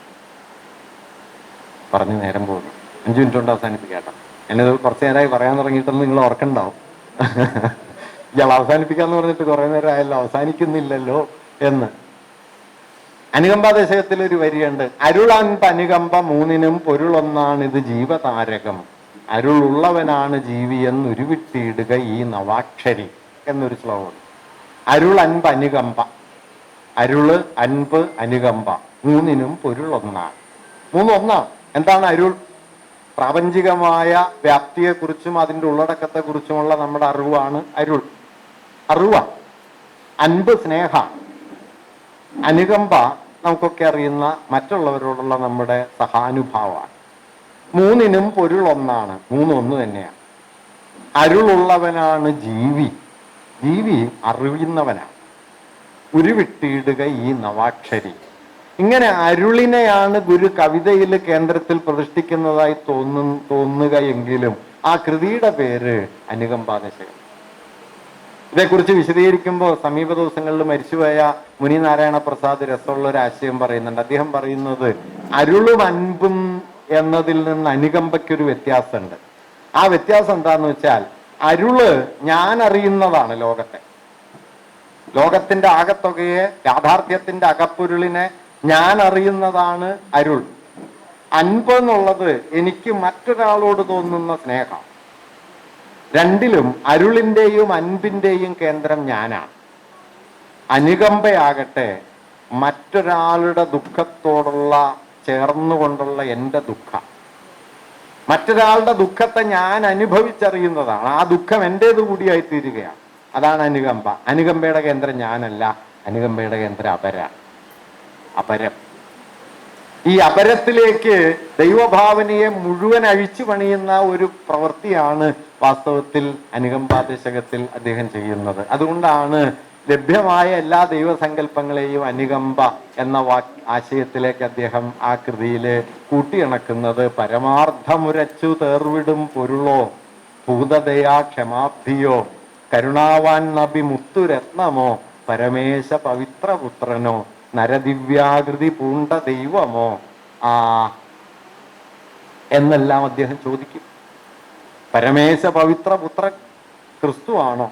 പറഞ്ഞു നേരം പോകുന്നു, 5 മിനിറ്റ് കൊണ്ട് അവസാനിപ്പിക്കാട്ടോ. ഞാനിത് കുറച്ചു നേരമായി പറയാൻ തുടങ്ങിയിട്ടൊന്നും നിങ്ങൾ ഓർക്കണ്ടാവും. ഇയാൾ അവസാനിപ്പിക്കാന്ന് പറഞ്ഞിട്ട് കുറെ നേരം ആയല്ലോ, അവസാനിക്കുന്നില്ലല്ലോ എന്ന്. അനുകമ്പാദശകത്തിൽ ഒരു വരിയുണ്ട്, അരുളൻപ് അനുകമ്പ മൂന്നിനും പൊരുളൊന്നാണിത് ജീവതാരകം, അരുളുള്ളവനാണ് ജീവി എന്നുരുവിട്ടിടുക ഈ നവാക്ഷരി എന്നൊരു ശ്ലോകം. അരുളൻപ് അനുകമ്പ, അരുള്, അൻപ്, അനുകമ്പ മൂന്നിനും പൊരുളൊന്നാണ്. മൂന്നൊന്നാണ്. എന്താണ് അരുൾ? പ്രാപഞ്ചികമായ വ്യാപ്തിയെക്കുറിച്ചും അതിൻ്റെ ഉള്ളടക്കത്തെക്കുറിച്ചുമുള്ള നമ്മുടെ അറിവാണ് അരുൾ. അറിവാണ്. അൻപ് സ്നേഹ, അനുകമ്പ നമുക്കൊക്കെ അറിയുന്ന മറ്റുള്ളവരോടുള്ള നമ്മുടെ സഹാനുഭാവമാണ്. മൂന്നിനും പൊരുളൊന്നാണ്. മൂന്നൊന്നു തന്നെയാണ്. അരുളുള്ളവനാണ് ജീവി. ജീവി അറിയുന്നവനാണ്. ഉരുവിട്ടിടുക ഈ നവാക്ഷരി. ഇങ്ങനെ അരുളിനെയാണ് ഗുരു കവിതയിൽ കേന്ദ്രത്തിൽ പ്രതിഷ്ഠിക്കുന്നതായി തോന്നുകയെങ്കിലും ആ കൃതിയുടെ പേര് അനുകമ്പാദശകം. ഇതേക്കുറിച്ച് വിശദീകരിക്കുമ്പോൾ സമീപ ദിവസങ്ങളിൽ മരിച്ചുപോയ മുനി നാരായണ പ്രസാദ് രസമുള്ള ഒരു ആശയം പറയുന്നുണ്ട്. അദ്ദേഹം പറയുന്നത് അരുളും അൻപും എന്നതിൽ നിന്ന് അനുകമ്പയ്ക്കൊരു വ്യത്യാസമുണ്ട്. ആ വ്യത്യാസം എന്താന്ന് വെച്ചാൽ, അരുള് ഞാൻ അറിയുന്നതാണ് ലോകത്തെ, ലോകത്തിന്റെ ആകത്തുകയെ, യാഥാർത്ഥ്യത്തിന്റെ അകപ്പൊരുളിനെ ഞാൻ അറിയുന്നതാണ് അരുൾ. അൻപ് എന്നുള്ളത് എനിക്ക് മറ്റൊരാളോട് തോന്നുന്ന സ്നേഹം. രണ്ടിലും അരുളിന്റെയും അൻപിന്റെയും കേന്ദ്രം ഞാനാണ്. അനുകമ്പയാകട്ടെ മറ്റൊരാളുടെ ദുഃഖത്തോടുള്ള ചേർന്നുകൊണ്ടുള്ള എൻ്റെ ദുഃഖം. മറ്റൊരാളുടെ ദുഃഖത്തെ ഞാൻ അനുഭവിച്ചറിയുന്നതാണ്. ആ ദുഃഖം എൻ്റേത് കൂടിയായി തീരുകയാണ്. അതാണ് അനുകമ്പ. അനുകമ്പയുടെ കേന്ദ്രം ഞാനല്ല, അനുകമ്പയുടെ കേന്ദ്രം അപരാണ്. അപരം. ഈ അപരത്തിലേക്ക് ദൈവഭാവനയെ മുഴുവൻ അഴിച്ചു പണിയുന്ന ഒരു പ്രവൃത്തിയാണ് വാസ്തവത്തിൽ അനുകമ്പാദശകത്തിൽ അദ്ദേഹം ചെയ്യുന്നത്. അതുകൊണ്ടാണ് ലഭ്യമായ എല്ലാ ദൈവസങ്കല്പങ്ങളെയും അനുകമ്പ എന്ന ആശയത്തിലേക്ക് അദ്ദേഹം ആ കൃതിയിൽ കൂട്ടിയിണക്കുന്നത്. പരമാർത്ഥമുരച്ചു തേർവിടും പൊരുളോ ഭൂതദയാ ക്ഷമാബ്ധിയോ കരുണാവാൻ നബി മുത്തുരത്നമോ പരമേശ പവിത്രപുത്രനോ നരദിവ്യാകൃതി പൂണ്ട ദൈവമോ എന്നെല്ലാം അദ്ദേഹം ചോദിക്കും. പരമേശ പവിത്രപുത്രൻ ക്രിസ്തുവാണോ?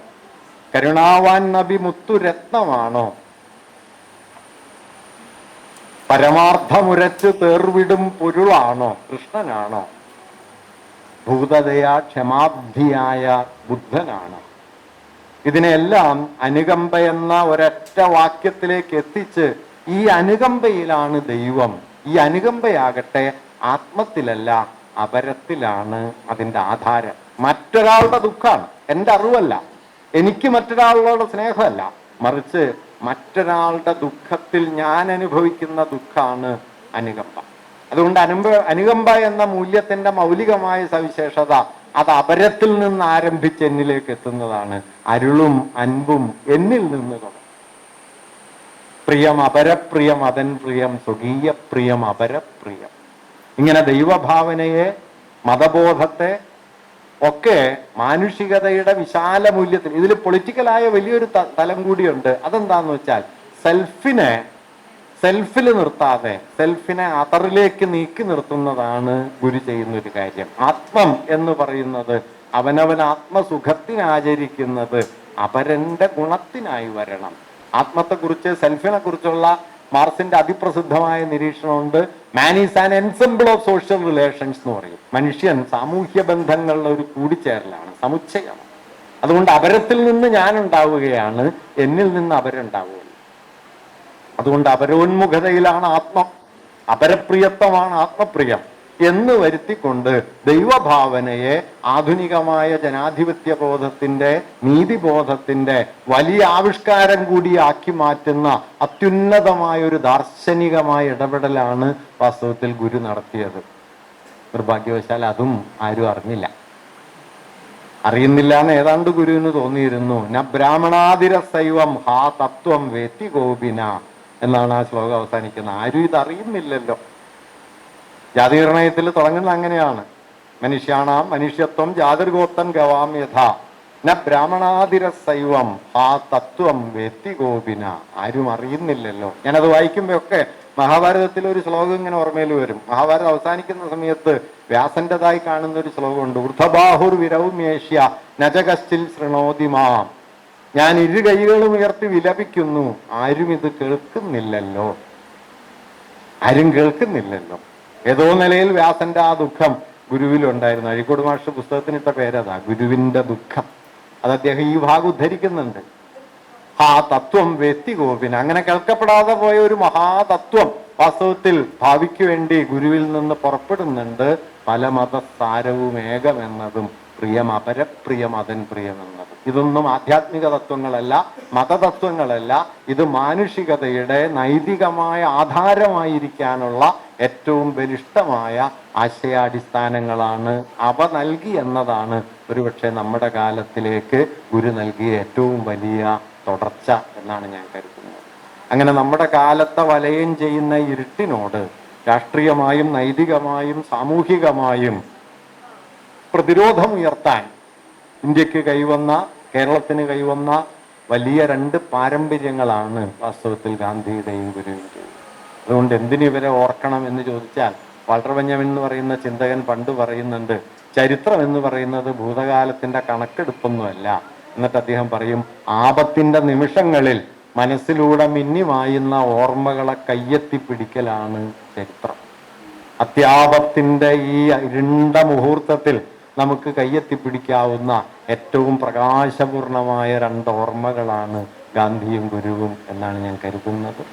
കരുണാവാൻ നബി മുത്തുരത്നമാണോ? പരമാർത്ഥമുരച്ച് തേർവിടും പൊരുളാണോ? കൃഷ്ണനാണോ? ഭൂതദയാ ക്ഷമാബ്ധിയായ ബുദ്ധനാണോ? ഇതിനെല്ലാം അനുകമ്പ എന്ന ഒരൊറ്റ വാക്യത്തിലേക്ക് എത്തിച്ച് ഈ അനുകമ്പയിലാണ് ദൈവം. ഈ അനുകമ്പയാകട്ടെ ആത്മത്തിലല്ല അപരത്തിലാണ് അതിൻ്റെ ആധാരം. മറ്റൊരാളുടെ ദുഃഖമാണ്, എൻ്റെ അറിവല്ല. എനിക്ക് മറ്റൊരാളുടെ സ്നേഹമല്ല, മറിച്ച് മറ്റൊരാളുടെ ദുഃഖത്തിൽ ഞാൻ അനുഭവിക്കുന്ന ദുഃഖമാണ് അനുകമ്പ. അതുകൊണ്ട് അനുകമ്പ എന്ന മൂല്യത്തിന്റെ മൗലികമായ സവിശേഷത അത് അപരത്തിൽ നിന്ന് ആരംഭിച്ച് എന്നിലേക്ക് എത്തുന്നതാണ്. അരുളും അൻപും എന്നിൽ നിന്ന് തുടങ്ങും. പ്രിയം അപരപ്രിയം അതൻ പ്രിയം സ്വകീയ പ്രിയം അപരപ്രിയം. ഇങ്ങനെ ദൈവഭാവനയെ, മതബോധത്തെ ഒക്കെ മാനുഷികതയുടെ വിശാല മൂല്യത്തിൽ, ഇതിൽ പൊളിറ്റിക്കലായ വലിയൊരു തലം കൂടിയുണ്ട്. അതെന്താന്ന് വെച്ചാൽ സെൽഫിൽ നിർത്താതെ സെൽഫിനെ അതറിലേക്ക് നീക്കി നിർത്തുന്നതാണ് ഗുരു ചെയ്യുന്ന ഒരു കാര്യം. ആത്മം എന്ന് പറയുന്നത് അവനവൻ ആത്മസുഖത്തിനാചരിക്കുന്നത് അപരന്റെ ഗുണത്തിനായി വരണം. ആത്മത്തെക്കുറിച്ച്, സെൽഫിനെ കുറിച്ചുള്ള മാർസിന്റെ അതിപ്രസിദ്ധമായ നിരീക്ഷണമുണ്ട്. Man is an ensemble of social relations എന്ന് പറയും. മനുഷ്യൻ സാമൂഹ്യ ബന്ധങ്ങളുടെ ഒരു കൂടിച്ചേരലാണ്, സമുച്ചയമാണ്. അതുകൊണ്ട് അപരത്തിൽ നിന്ന് ഞാൻ ഉണ്ടാവുകയാണ്, എന്നിൽ നിന്ന് അപരുണ്ടാവുക. അതുകൊണ്ട് അപരോന്മുഖതയിലാണ് ആത്മം, അപരപ്രിയത്വമാണ് ആത്മപ്രിയം എന്ന് വരുത്തിക്കൊണ്ട് ദൈവഭാവനയെ ആധുനികമായ ജനാധിപത്യ ബോധത്തിന്റെ, നീതിബോധത്തിന്റെ വലിയ ആവിഷ്കാരം കൂടി ആക്കി മാറ്റുന്ന അത്യുന്നതമായ ഒരു ദാർശനികമായ ഇടപെടലാണ് വാസ്തവത്തിൽ ഗുരു നടത്തിയത്. നിർഭാഗ്യവശാൽ അതും ആരും അറിയുന്നില്ല എന്ന് ഏതാണ്ട് ഗുരുവിന് തോന്നിയിരുന്നു. ന ബ്രാഹ്മണാതിരസൈവം ഹാ തത്വം വേത്തി ഗോപിന എന്നാണ് ആ ശ്ലോകം അവസാനിക്കുന്നത്. ആരും ഇതറിയുന്നില്ലല്ലോ. ജാതിനിർണയത്തിൽ തുടങ്ങുന്നത് അങ്ങനെയാണ്. മനുഷ്യാണാം മനുഷ്യത്വം ജാതിർഗോത്തം ഗവാം യഥാ ന ബ്രാഹ്മണാതിരസൈവം ആ തത്വം വേത്തി ഗോപിന. ആരും അറിയുന്നില്ലല്ലോ. ഞാനത് വായിക്കുമ്പോഴൊക്കെ മഹാഭാരതത്തിലെ ഒരു ശ്ലോകം ഇങ്ങനെ ഓർമ്മയിൽ വരും. മഹാഭാരതം അവസാനിക്കുന്ന സമയത്ത് വ്യാസന്റേതായി കാണുന്ന ഒരു ശ്ലോകമുണ്ട്. വൃദ്ധബാഹുർ വിരൗമ്യേഷ്യ നജകശ്ചിൽ ശൃണോതിമാം. ഞാൻ ഇരു കൈകളും ഉയർത്തി വിലപിക്കുന്നു, ആരും ഇത് കേൾക്കുന്നില്ലല്ലോ. ആരും കേൾക്കുന്നില്ലല്ലോ. ഏതോ നിലയിൽ വ്യാസന്റെ ആ ദുഃഖം ഗുരുവിലുണ്ടായിരുന്നു. അഴീക്കോട് മാഷ് പുസ്തകത്തിനിട്ട പേരതാ, ഗുരുവിന്റെ ദുഃഖം. അത് അദ്ദേഹം ഈ ഭാഗം ഉദ്ധരിക്കുന്നുണ്ട്. ആ തത്വം വേത്തി ഗോപിന. അങ്ങനെ കേൾക്കപ്പെടാതെ പോയ ഒരു മഹാതത്വം വാസ്തവത്തിൽ ഭാവിക്ക് വേണ്ടി ഗുരുവിൽ നിന്ന് പുറപ്പെടുന്നുണ്ട്. പല മതസാരവും ഏകമെന്നതും പ്രിയം അപരപ്രിയം അതൻ പ്രിയമെന്നതും. ഇതൊന്നും ആധ്യാത്മിക തത്വങ്ങളല്ല, മതതത്വങ്ങളല്ല. ഇത് മാനുഷികതയുടെ നൈതികമായ ആധാരമായിരിക്കാനുള്ള ഏറ്റവും ബലിഷ്ഠമായ ആശയാടിസ്ഥാനങ്ങളാണ്. അവ നൽകി എന്നതാണ് ഒരുപക്ഷെ നമ്മുടെ കാലത്തിലേക്ക് ഗുരു നൽകിയ ഏറ്റവും വലിയ തുടർച്ച എന്നാണ് ഞാൻ കരുതുന്നത്. അങ്ങനെ നമ്മുടെ കാലത്തെ വലയം ചെയ്യുന്ന ഇരുട്ടിനോട് രാഷ്ട്രീയമായും നൈതികമായും സാമൂഹികമായും പ്രതിരോധമുയർത്താൻ ഇന്ത്യക്ക് കൈവന്ന, കേരളത്തിന് കൈവന്ന വലിയ രണ്ട് പാരമ്പര്യങ്ങളാണ് വാസ്തവത്തിൽ ഗാന്ധിയുടെയും ഗുരുവിൻ്റെയും. അതുകൊണ്ട് എന്തിനിവരെ ഓർക്കണം എന്ന് ചോദിച്ചാൽ, വാൾട്ടർ ബെഞ്ചമിൻ എന്ന് പറയുന്ന ചിന്തകൻ പണ്ട് പറയുന്നുണ്ട്, ചരിത്രം എന്ന് പറയുന്നത് ഭൂതകാലത്തിന്റെ കണക്കെടുപ്പൊന്നുമല്ല. എന്നിട്ട് അദ്ദേഹം പറയും, ആപത്തിന്റെ നിമിഷങ്ങളിൽ മനസ്സിലൂടെ മിന്നിമായുന്ന ഓർമ്മകളെ കയ്യെത്തിപ്പിടിക്കലാണ് ചരിത്രം. അത്യാപത്തിന്റെ ഈ ഇരുണ്ട മുഹൂർത്തത്തിൽ നമുക്ക് കയ്യെത്തിപ്പിടിക്കാവുന്ന ഏറ്റവും പ്രകാശപൂർണമായ രണ്ട് ഓർമ്മകളാണ് ഗാന്ധിയും ഗുരുവും എന്നാണ് ഞാൻ കരുതുന്നത്.